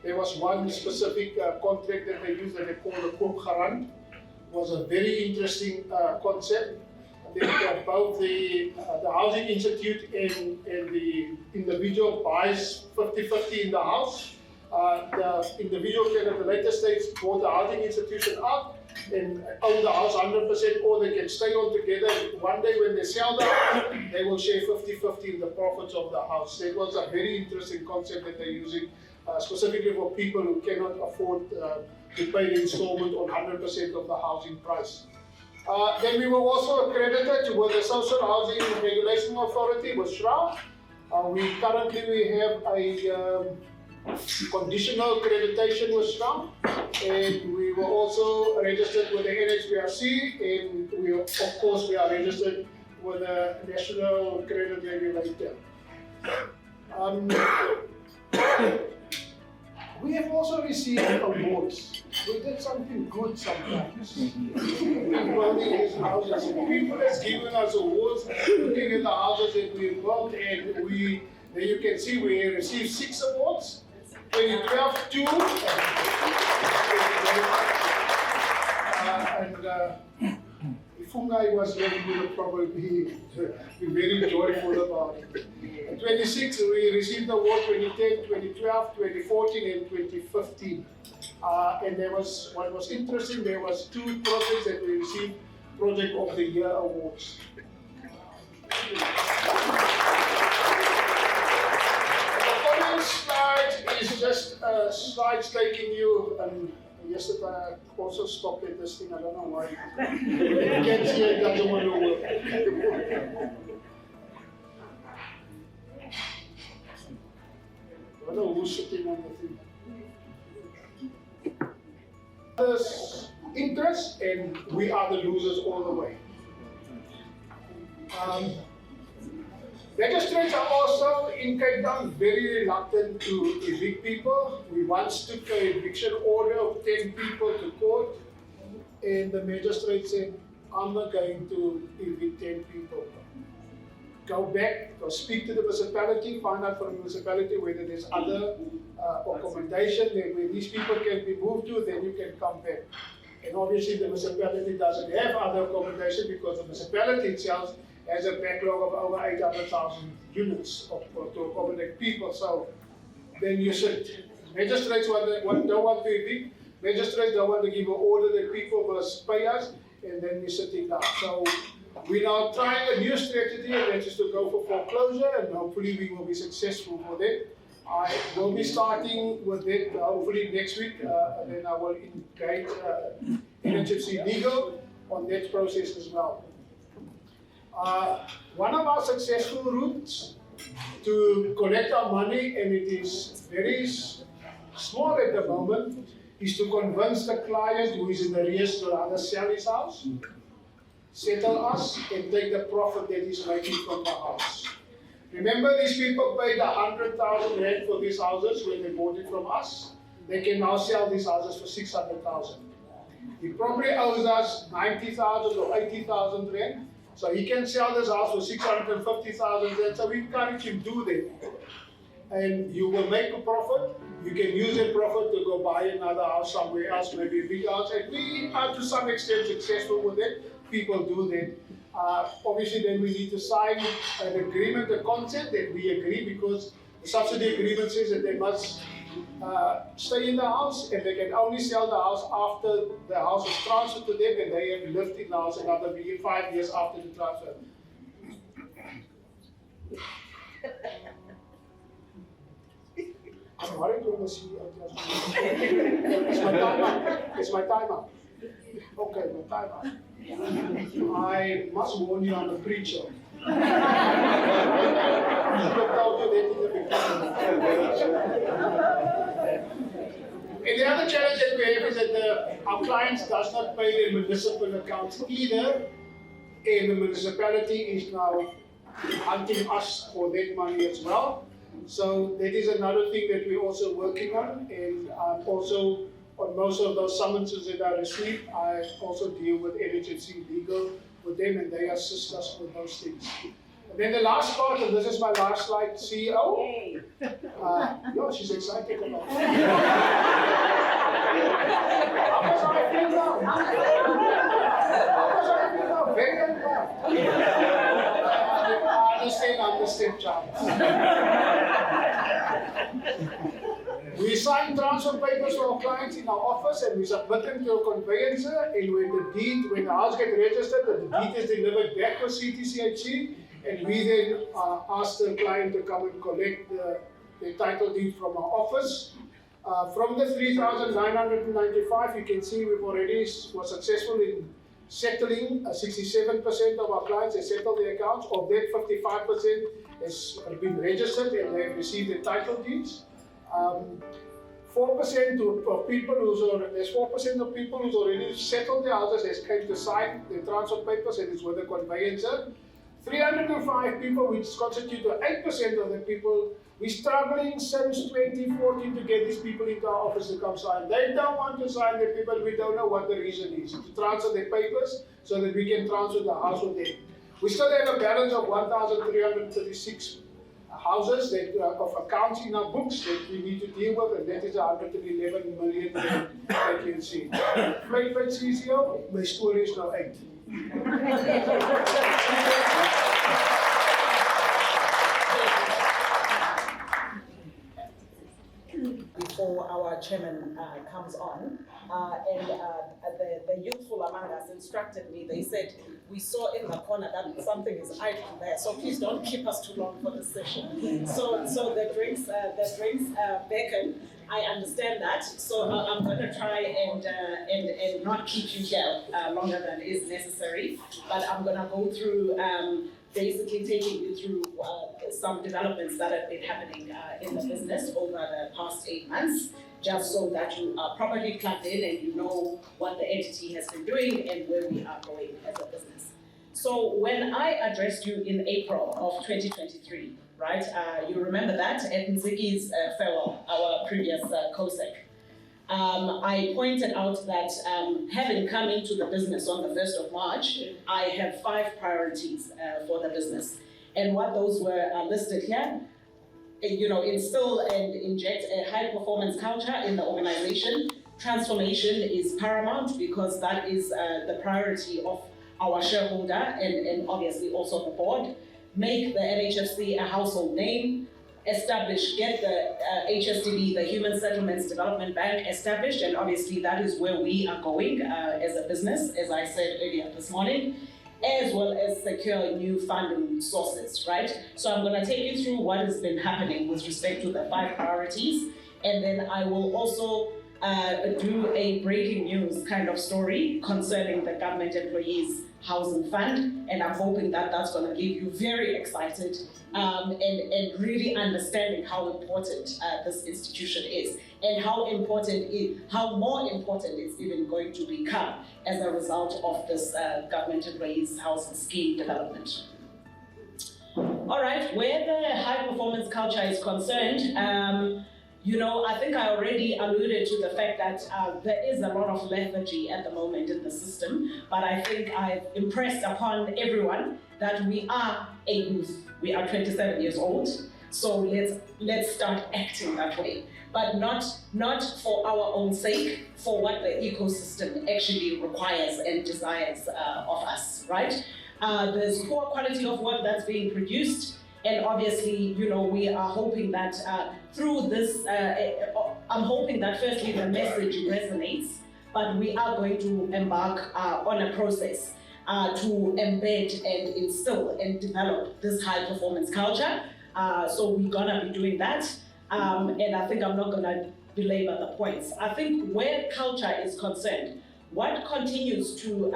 there was one specific contract that they used that they call the Koopgarant. It was a very interesting concept. Both the Housing Institute and the individual buys 50-50 in the house. The individual can at the later stage bought the housing institution out and own the house 100%, or they can stay on together. One day when they sell the house, they will share 50-50 in the profits of the house. It was a very interesting concept that they're using specifically for people who cannot afford to pay the installment on 100% of the housing price. Then we were also accredited with the Social Housing Regulation Authority, with SHRA. We have a conditional accreditation with SHRA, and we were also registered with the NHBRC, and we are registered with the National Credit Regulator. We have also received awards. We did something good sometimes. Building these houses. People have given us awards, looking at the houses that we built, and there you can see we received 6 awards. 2012, 2. If Fungai was here, we would probably be very joyful about it. In 2006, we received the award 2010, 2012, 2014, and 2015. And what was interesting, there was 2 projects that we received Project of the Year awards. Slide is just slides taking you, yesterday I also stopped at this thing, I don't know why. You can see it doesn't want to work. I don't know who's sitting on the thing. Others interest, and we are the losers all the way. Magistrates are also in Cape Town very reluctant to evict people. We once took an eviction order of 10 people to court, and the magistrate said, I'm not going to evict 10 people. Go back, go speak to the municipality, find out from the municipality whether there's other accommodation where these people can be moved to, then you can come back. And obviously the municipality doesn't have other accommodation because the municipality itself has a backlog of over 800,000 units to accommodate people. So then you should, magistrates don't want to evict, magistrates don't want to give an order that people must pay us, and then we're sitting down. So we're now trying a new strategy, and that is to go for foreclosure, and hopefully we will be successful for that. I will be starting with that hopefully next week, and then I will engage Nhfc Legal on that process as well. One of our successful routes to collect our money, and it is very small at the moment, is to convince the client who is in arrears to rather sell his house, settle us, and take the profit that he's making from the house. Remember, these people paid 100,000 rand for these houses when they bought it from us. They can now sell these houses for 600,000. He probably owes us 90,000 or 80,000 rand. So he can sell this house for 650,000 rand. So we encourage him to do that. And you will make a profit. You can use that profit to go buy another house somewhere else, maybe a big house. And we are to some extent successful with it. people do that, obviously then we need to sign an agreement, a consent that we agree, because the subsidy agreement says that they must stay in the house, and they can only sell the house after the house is transferred to them and they have lived in the house another 5 years after the transfer. I'm worried when I see it's my time up. It's my time up. Okay, my time up. I must warn you, I'm a preacher. I told you that in the beginning. And the other challenge that we have is that our clients does not pay their municipal accounts either, and the municipality is now hunting us for that money as well. So that is another thing that we're also working on, and also on most of those summonses that I receive, I also deal with Nhfc legal with them, and they assist us with those things. And then the last part, and this is my last slide, CEO. Yeah, she's excited about it. How much I feel now? How much I feel now? Very well. I understand, Charles. We sign transfer papers for our clients in our office, and we submit them to a conveyancer, and when the house gets registered, the deed is delivered back to CTCHC, and we then ask the client to come and collect the title deed from our office. From the 3,995, you can see we've already were successful in settling 67% of our clients have settled their accounts. Of that, 55% has been registered and they have received the title deeds. 4% of people there's 4% of people who's already settled their houses has came to sign the transfer papers, and it's with the conveyancer. 305 people, which constitute 8% of the people. We're struggling since 2014 to get these people into our office to come sign. They don't want to sign the people, we don't know what the reason is. To transfer their papers so that we can transfer the house with them. We still have a balance of 1,336 houses that of accounts in our books that we need to deal with, and that is 111 million that you can see. Play CCO, my story is now 8. Before our chairman comes on, and the youthful among us instructed me. They said, we saw in the corner that something is idle there, so please don't keep us too long for this session. So the drinks beckon. I understand that, so I'm going to try and not keep you here longer than is necessary, but I'm going to go through basically taking you through some developments that have been happening in the business over the past 8 months, just so that you are properly plugged in and you know what the entity has been doing and where we are going as a business. So when I addressed you in April of 2023, right, you remember that at Nhfc's farewell, our previous COSEC. I pointed out that having come into the business on the 1st of March, I have 5 priorities for the business. And what those were are listed here. Instill and inject a high-performance culture in the organization. Transformation is paramount because that is the priority of our shareholder and obviously also the board. Make the Nhfc a household name. Get the HSDB, the Human Settlements Development Bank, established, and obviously that is where we are going as a business, as I said earlier this morning, as well as secure new funding sources, right? So I'm going to take you through what has been happening with respect to the 5 priorities, and then I will also do a breaking news kind of story concerning the Government Employees Housing Fund, and I'm hoping that that's going to get you very excited and really understanding how important this institution is, and how more important it's even going to become as a result of this Government Employees Housing Scheme development. All right, where the high performance culture is concerned, I think I already alluded to the fact that there is a lot of lethargy at the moment in the system, but I think I've impressed upon everyone that we are a youth. We are 27 years old. So let's start acting that way, but not for our own sake, for what the ecosystem actually requires and desires of us, right? There's poor quality of work that's being produced, and obviously, we are hoping that through this, I'm hoping that firstly the message resonates, but we are going to embark on a process to embed and instill and develop this high performance culture. So we're gonna be doing that, and I think I'm not gonna belabor the points. I think where culture is concerned, what continues to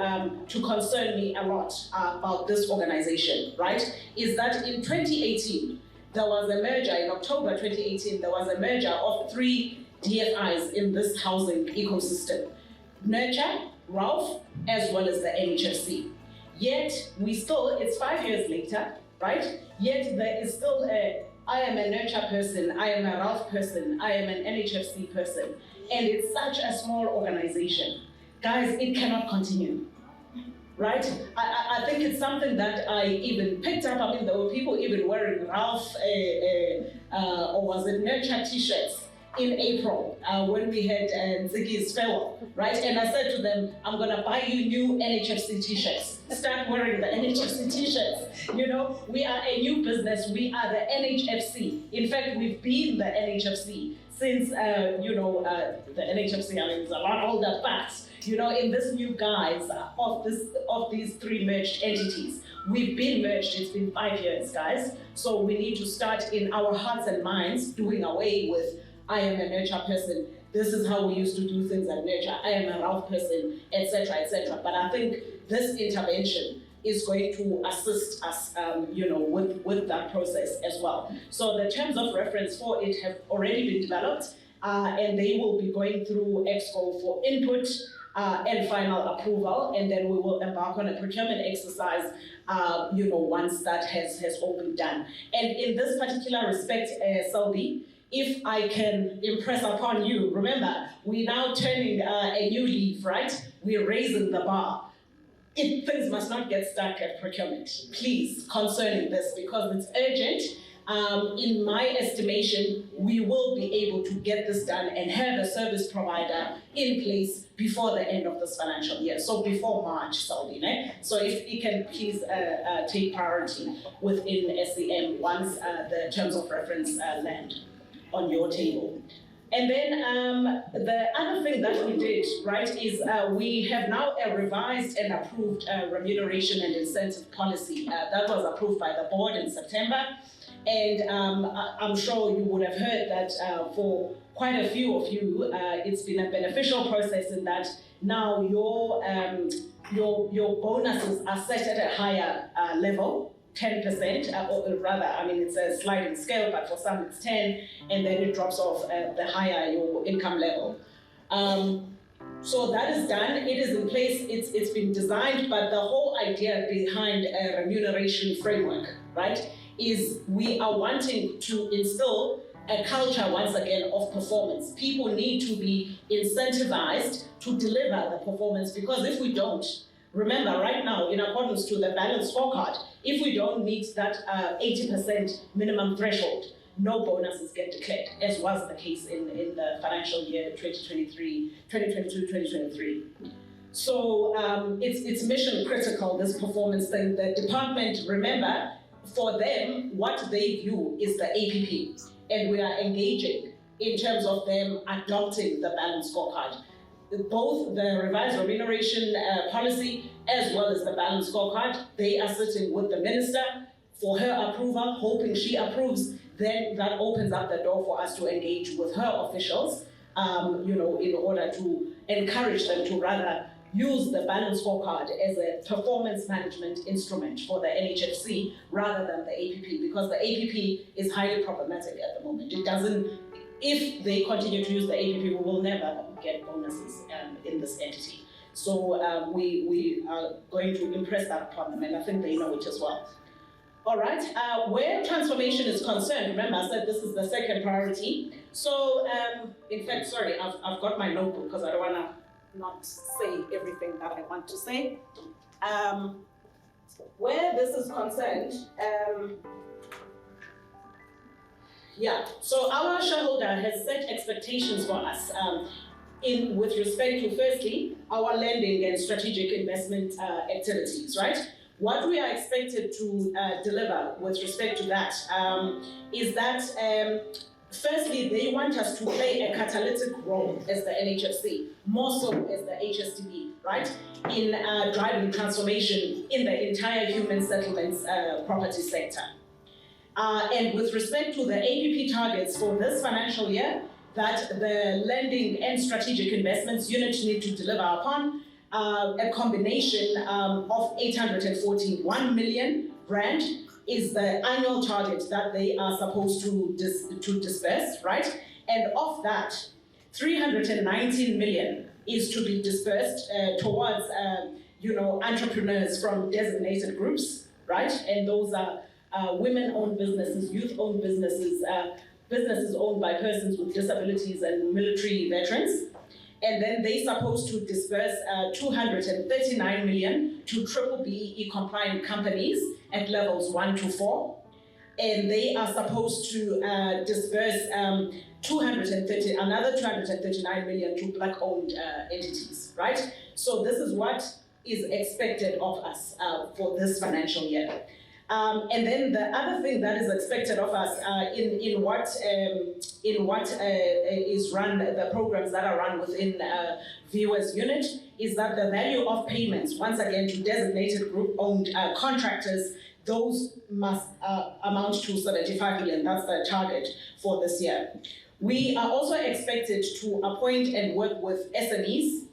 concern me a lot about this organization, right, is that in 2018, there was a merger, in October 2018, there was a merger of 3 DFIs in this housing ecosystem. Nurture, Ralph, as well as the Nhfc. Yet, it's 5 years later, right? Yet there is still I am a Nurture person, I am a Ralph person, I am an Nhfc person. And it's such a small organization. Guys, it cannot continue, right? I think it's something that I even picked up. I mean, there were people even wearing Ralph, or was it Nurture t-shirts in April when we had Nziki's farewell, right? And I said to them, I'm gonna buy you new Nhfc t-shirts. Start wearing the Nhfc t-shirts. We are a new business. We are the Nhfc. In fact, we've been the Nhfc since, the Nhfc, I mean, it's a lot older, but, in this new guise of these 3 merged entities, we've been merged, it's been 5 years, guys. So we need to start in our hearts and minds doing away with, I am a Nurture person, this is how we used to do things at Nurture, I am a Ralph person, etc., etc. But I think this intervention is going to assist us, with that process as well. So the terms of reference for it have already been developed, and they will be going through EXCO for input and final approval, and then we will embark on a procurement exercise, once that has all been done. And in this particular respect, Selby, if I can impress upon you, remember, we're now turning a new leaf, right? We're raising the bar. Things must not get stuck at procurement, please, concerning this, because it's urgent. In my estimation, we will be able to get this done and have a service provider in place before the end of this financial year, so before March, Saudine. So if you can please take priority within SEM once the terms of reference land on your table. And then the other thing that we did, right, is we have now a revised and approved remuneration and incentive policy that was approved by the board in September. And I'm sure you would have heard that for quite a few of you, it's been a beneficial process in that now your bonuses are set at a higher level. 10%, or rather, I mean, it's a sliding scale, but for some it's 10, and then it drops off the higher your income level. So that is done, it is in place, it's been designed, but the whole idea behind a remuneration framework, right, is we are wanting to instill a culture, once again, of performance. People need to be incentivized to deliver the performance, because if we don't, remember, right now, in accordance to the balanced scorecard, if we don't meet that 80% minimum threshold, no bonuses get declared, as was the case in the financial year 2022-2023. So it's mission critical, this performance thing. The department, remember, for them, what they view is the APP, and we are engaging in terms of them adopting the balanced scorecard. Both the revised remuneration policy as well as the balanced scorecard, they are sitting with the minister for her approval, hoping she approves. Then that opens up the door for us to engage with her officials, in order to encourage them to rather use the balanced scorecard as a performance management instrument for the Nhfc rather than the APP, because the APP is highly problematic at the moment. It doesn't. If they continue to use the APP, we will never get bonuses in this entity. So we are going to impress that upon them, and I think they know it as well. All right, where transformation is concerned, remember I said this is the second priority. So, in fact, sorry, I've got my notebook because I don't want to not say everything that I want to say. Where this is concerned, Yeah, so our shareholder has set expectations for us with respect to, firstly, our lending and strategic investment activities, right? What we are expected to deliver with respect to that is that, firstly, they want us to play a catalytic role as the NHFC, more so as the HSDB, right? In driving transformation in the entire human settlements property sector. And with respect to the APP targets for this financial year, that the lending and strategic investments unit need to deliver upon a combination of 841 million rand is the annual target that they are supposed to disperse, right? And of that, 319 million is to be dispersed towards, entrepreneurs from designated groups, right? And those are women-owned businesses, youth-owned businesses, businesses owned by persons with disabilities and military veterans. And then they're supposed to disperse 239 million to BBBE compliant companies at levels 1 to 4. And they are supposed to disperse another 239 million to Black-owned entities, right? So this is what is expected of us for this financial year. And then the other thing that is expected of us in what is run, the programs that are run within Viewers unit, is that the value of payments, once again to designated group-owned contractors, those must amount to 75 million. That's the target for this year. We are also expected to appoint and work with SMEs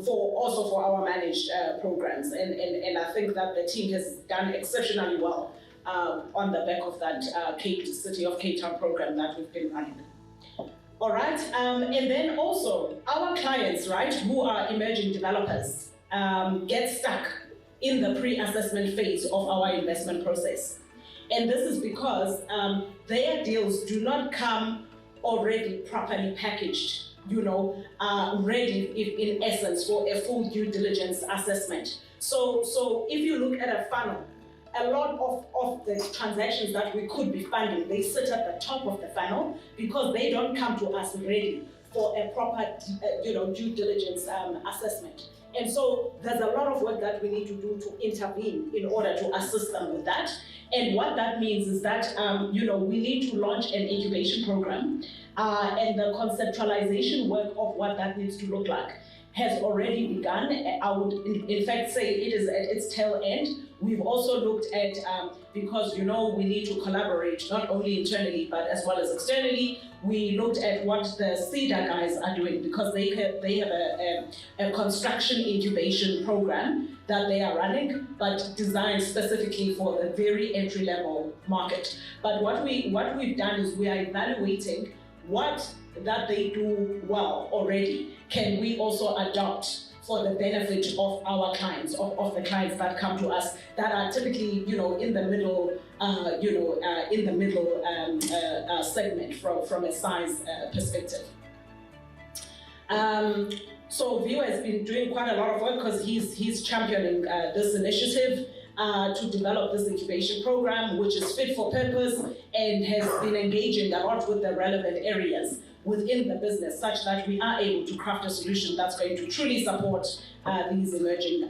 for our managed programs, and I think that the team has done exceptionally well on the back of that City of Cape Town program that we've been running. All right, and then also our clients, right, who are emerging developers, get stuck in the pre-assessment phase of our investment process. And this is because their deals do not come already properly packaged, ready in essence for a full due diligence assessment. So if you look at a funnel, a lot of the transactions that we could be funding, they sit at the top of the funnel because they don't come to us ready for a proper due diligence assessment. And so there's a lot of work that we need to do to intervene in order to assist them with that. And what that means is that we need to launch an incubation program, and the conceptualization work of what that needs to look like has already begun. I would in fact say it is at its tail end. We've also looked at, because we need to collaborate not only internally but as well as externally, we looked at what the CEDA guys are doing, because they have a construction incubation program that they are running, but designed specifically for the very entry-level market. But what we've done is we are evaluating what that they do well already can we also adopt for the benefit of our clients, of the clients that come to us that are typically, in the middle, segment from a size perspective. So View has been doing quite a lot of work because he's championing this initiative to develop this incubation program, which is fit for purpose and has been engaging a lot with the relevant areas within the business, such that we are able to craft a solution that's going to truly support these emerging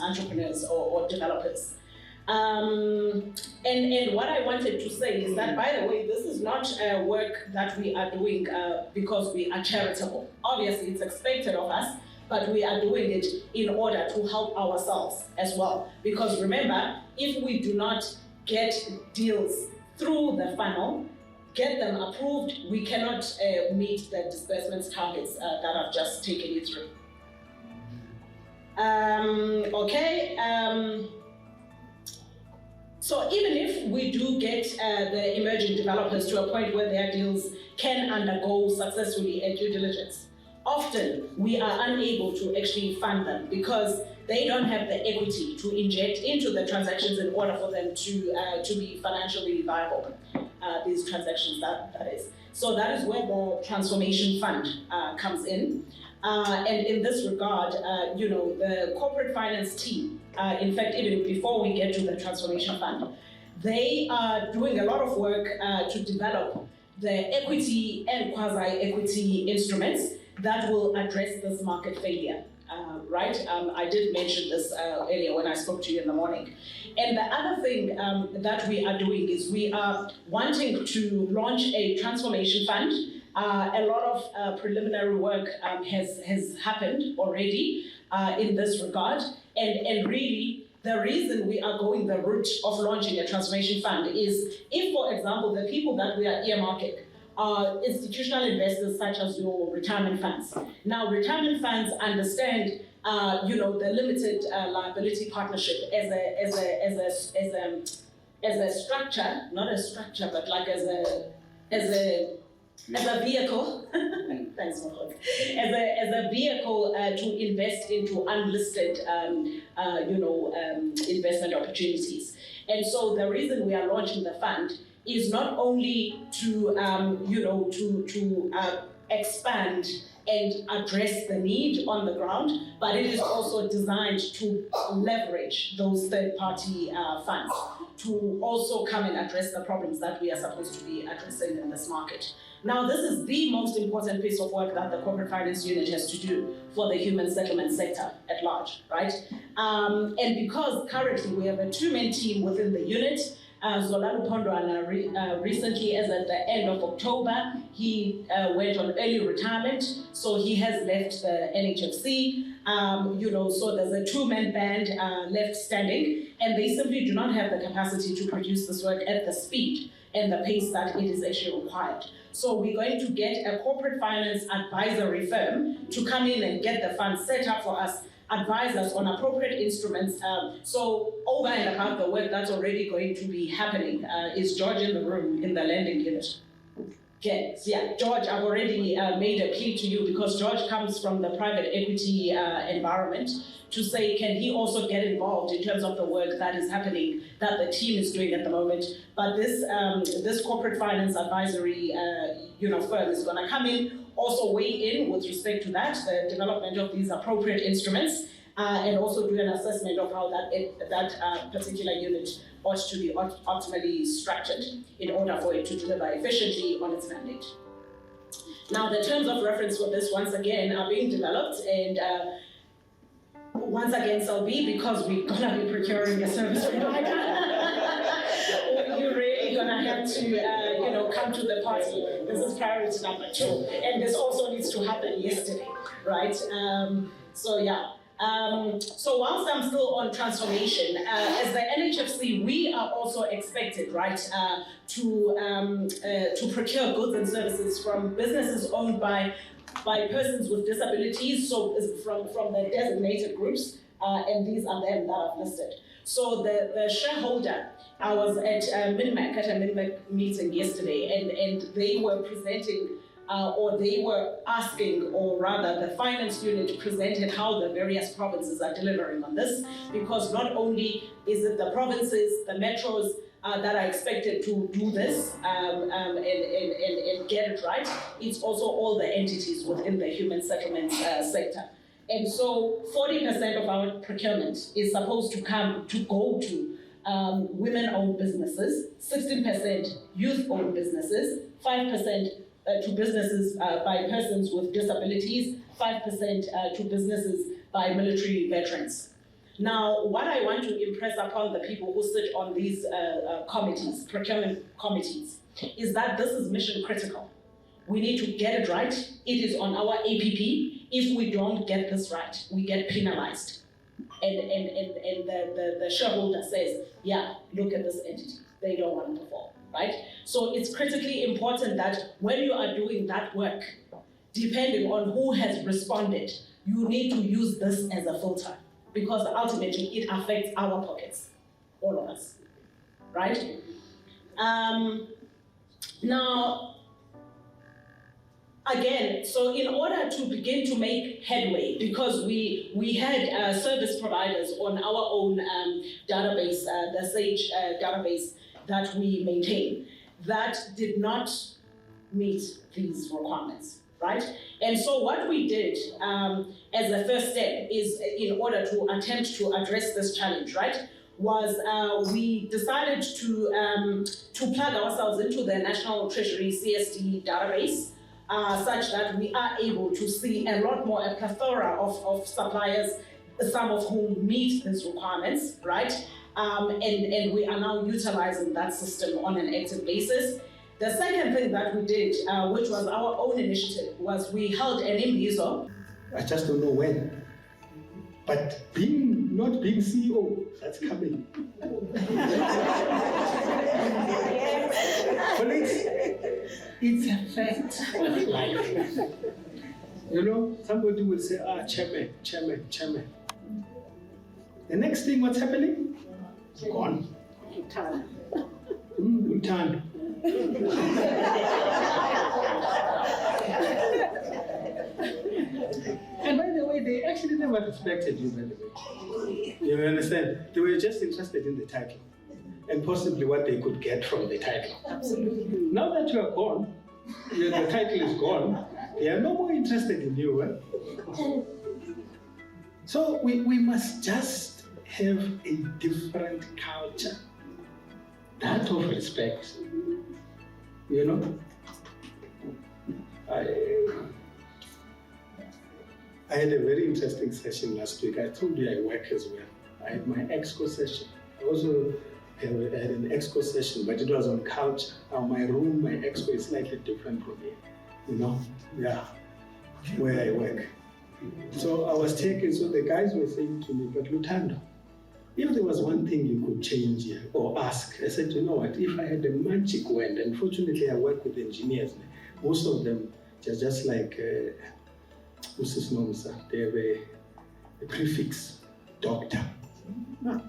entrepreneurs or developers. And what I wanted to say is that, by the way, this is not work that we are doing because we are charitable. Obviously, it's expected of us, but we are doing it in order to help ourselves as well. Because remember, if we do not get deals through the funnel, get them approved, we cannot meet the disbursements targets that I've just taken you through. So even if we do get the emerging developers to a point where their deals can undergo successfully a due diligence, often we are unable to actually fund them because they don't have the equity to inject into the transactions in order for them to be financially viable. These transactions, that is. So that is where the transformation fund comes in. And in this regard, the corporate finance team, in fact, even before we get to the transformation fund, they are doing a lot of work to develop the equity and quasi-equity instruments that will address this market failure. Right? I did mention this earlier when I spoke to you in the morning. And the other thing that we are doing is we are wanting to launch a transformation fund. A lot of preliminary work has happened already in this regard. And really, the reason we are going the route of launching a transformation fund is if, for example, the people that we are earmarking are institutional investors such as your retirement funds. Now, retirement funds understand, the limited liability partnership as a structure, not a structure, but like as a vehicle. Thanks, Mohot. As a vehicle to invest into unlisted, investment opportunities. And so the reason we are launching the fund is not only to expand and address the need on the ground, but it is also designed to leverage those third-party funds to also come and address the problems that we are supposed to be addressing in this market. Now, this is the most important piece of work that the Corporate Finance Unit has to do for the human settlement sector at large, right? And because currently we have a two-man team within the unit, Zolani Pondwana recently, as at the end of October, he went on early retirement, so he has left the NHFC. So there's a two-man band left standing, and they simply do not have the capacity to produce this work at the speed and the pace that it is actually required. So we're going to get a corporate finance advisory firm to come in and get the fund set up for us, advise us on appropriate instruments. So over and above the work that's already going to be happening, is George in the room in the lending unit? Okay, so yeah, George, I've already made a plea to you because George comes from the private equity environment to say, can he also get involved in terms of the work that is happening, that the team is doing at the moment. But this corporate finance advisory firm is gonna come in, also weigh in with respect to that, the development of these appropriate instruments, and also do an assessment of how that particular unit ought to be optimally structured in order for it to deliver efficiently on its mandate. Now, the terms of reference for this, once again, are being developed, and once again, Selby, because we're gonna be procuring a service provider, you're really gonna have to, come to the party. This is priority number 2, and this also needs to happen yesterday, right? So whilst I'm still on transformation, as the NHFC, we are also expected, right, to procure goods and services from businesses owned by persons with disabilities, so from the designated groups, and these are them that I've listed. So the shareholder, I was at a MINMAC meeting yesterday, and they were presenting, or they were asking, or rather the finance unit presented how the various provinces are delivering on this, because not only is it the provinces, the metros, that are expected to do this and get it right, it's also all the entities within the human settlements sector. And so 40% of our procurement is supposed to go to women-owned businesses, 16% youth-owned businesses, 5% to businesses by persons with disabilities, 5% to businesses by military veterans. Now, what I want to impress upon the people who sit on these committees, procurement committees, is that this is mission critical. We need to get it right. It is on our APP. If we don't get this right, we get penalized. And the shareholder says, yeah, look at this entity. They don't want to perform, right? So it's critically important that when you are doing that work, depending on who has responded, you need to use this as a filter, because ultimately it affects our pockets, all of us, right? Now, again, so in order to begin to make headway, because we had service providers on our own database, the SAGE database that we maintain, that did not meet these requirements, right? And so what we did as a first step is, in order to attempt to address this challenge, right, was we decided to plug ourselves into the National Treasury CSD database, such that we are able to see a lot more, a plethora of suppliers, some of whom meet these requirements, right? And we are now utilizing that system on an active basis. The second thing that we did, which was our own initiative, was we held an imbizo. I just don't know when. But not being CEO, that's coming. Colleagues, it's a fact of life. You know, somebody will say, chairman. The next thing, what's happening? Gone. Uthando. And by the way, they actually never respected you, by the way. You understand? They were just interested in the title and possibly what they could get from the title. Absolutely. Now that you are gone, the title is gone, they are no more interested in you. Eh? So we must just have a different culture, that of respect. You know? I had a very interesting session last week. I told you I work as well. I had my exco session. I also had an exco session, but it was on culture. Now my room, my exco is slightly different from here. You know? Yeah. Where I work. So I was taken, so the guys were saying to me, but Luthando, if there was one thing you could change here or ask, I said, you know what, if I had a magic wand, and fortunately I work with engineers, most of them just like they have a prefix, doctor.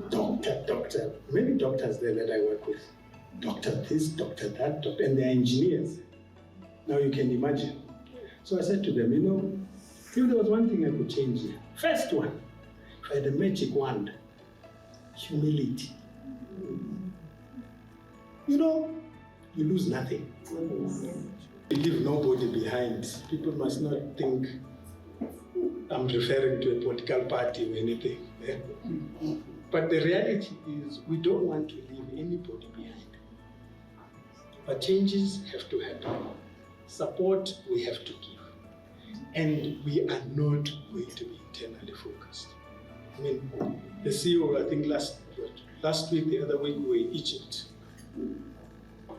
Doctor. Many doctors there that I work with. Doctor this, doctor that, doctor, and they're engineers. Now you can imagine. So I said to them, you know, if there was one thing I could change here, first one, if I had a magic wand, humility. You know, you lose nothing. You leave nobody behind. People must not think I'm referring to a political party or anything. But the reality is we don't want to leave anybody behind. But changes have to happen. Support we have to give. And we are not going to be internally focused. I mean, the CEO, I think last week, the other week, we were in Egypt.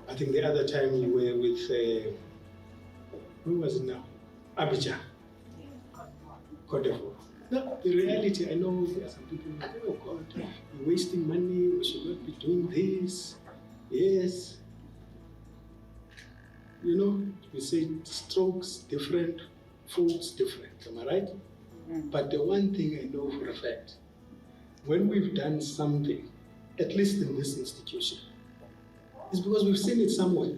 I think the other time we were with, where was it now? Abidjan, Cote d'Ivoire. No, the reality, I know there are some people who say, oh God, we're wasting money, we should not be doing this. Yes. You know, we say strokes different, folks different, am I right? But the one thing I know for a fact, when we've done something, at least in this institution, it's because we've seen it somewhere.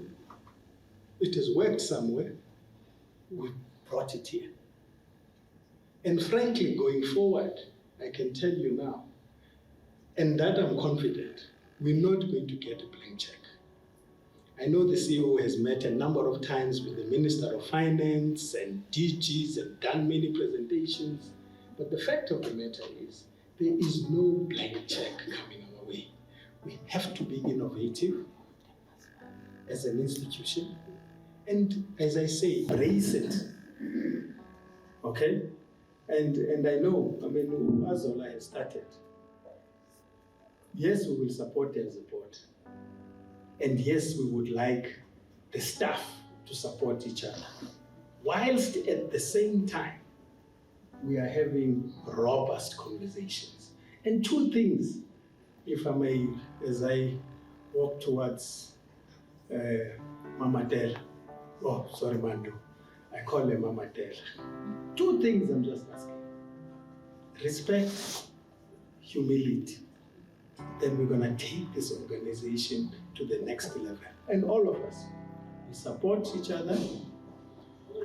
It has worked somewhere, we brought it here. And frankly, going forward, I can tell you now, and that I'm confident, we're not going to get a blank check. I know the CEO has met a number of times with the Minister of Finance and DGs and done many presentations, but the fact of the matter is, there is no blank check coming our way. We have to be innovative as an institution, and as I say, embrace it. Okay? And I know, I mean, Azola has started. Yes, we will support their support. And yes, we would like the staff to support each other. Whilst at the same time, we are having robust conversations. And two things, if I may, as I walk towards Mama Del. Oh, sorry, Mando. I call her Mama Del. Two things I'm just asking. Respect, humility. Then we're going to take this organization to the next level. And all of us, we support each other,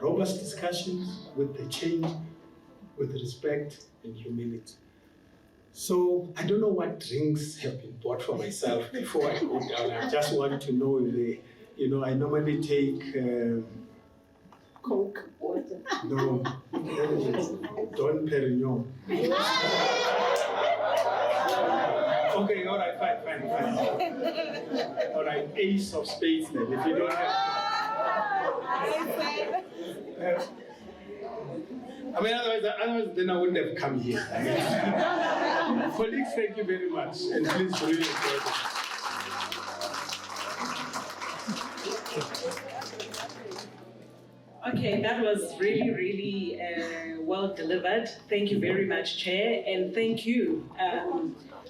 robust discussions with the change, with respect and humility. So I don't know what drinks have been bought for myself before I go down. I just want to know if they, you know, I normally take Coke, water. no, Don Perignon. Okay, all right, fine. All right, ace of spades then, if you don't have. I mean, otherwise then I wouldn't have come here. Colleagues, thank you very much, and please really enjoy it. Okay, that was really, really well delivered. Thank you very much, Chair, and thank you.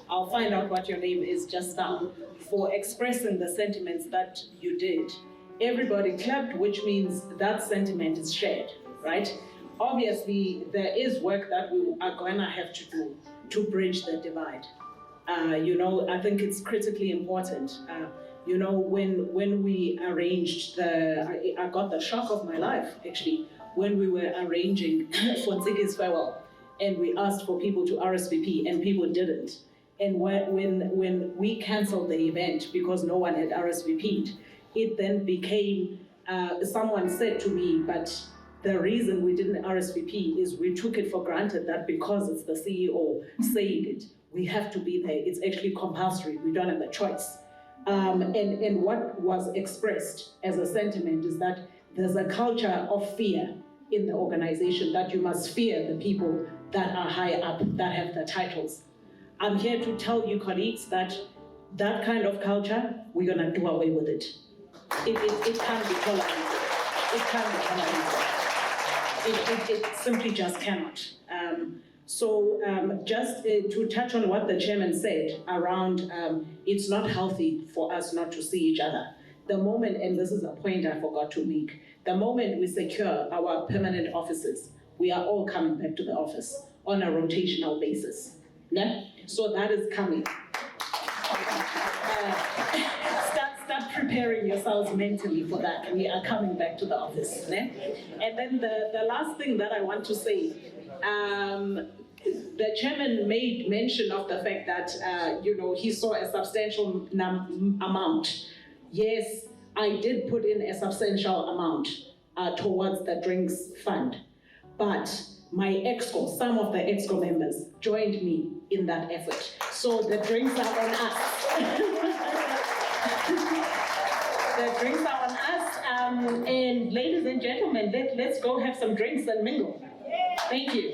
I'll find out what your name is just now, for expressing the sentiments that you did. Everybody clapped, which means that sentiment is shared, right? Obviously, there is work that we are going to have to do to bridge the divide. I think it's critically important. When we arranged I got the shock of my life, actually, when we were arranging for Ntsiki's farewell, and we asked for people to RSVP, and people didn't. And when we canceled the event because no one had RSVP'd, it then became, someone said to me, but the reason we didn't RSVP is we took it for granted that because it's the CEO saying it, we have to be there. It's actually compulsory. We don't have a choice. And what was expressed as a sentiment is that there's a culture of fear in the organization, that you must fear the people that are high up, that have the titles. I'm here to tell you, colleagues, that kind of culture, we're going to do away with it. It can't be tolerated. It can't be tolerated. It simply just cannot. Just to touch on what the chairman said around it's not healthy for us not to see each other. The moment, and this is a point I forgot to make, the moment we secure our permanent offices, we are all coming back to the office on a rotational basis. Yeah? So that is coming. Start preparing yourselves mentally for that. We are coming back to the office. Yeah? And then the last thing that I want to say, the chairman made mention of the fact that he saw a substantial amount. Yes, I did put in a substantial amount towards the drinks fund, but my EXCO, some of the EXCO members joined me in that effort. So the drinks are on us. The drinks are on us. And ladies and gentlemen, let's go have some drinks and mingle. Thank you.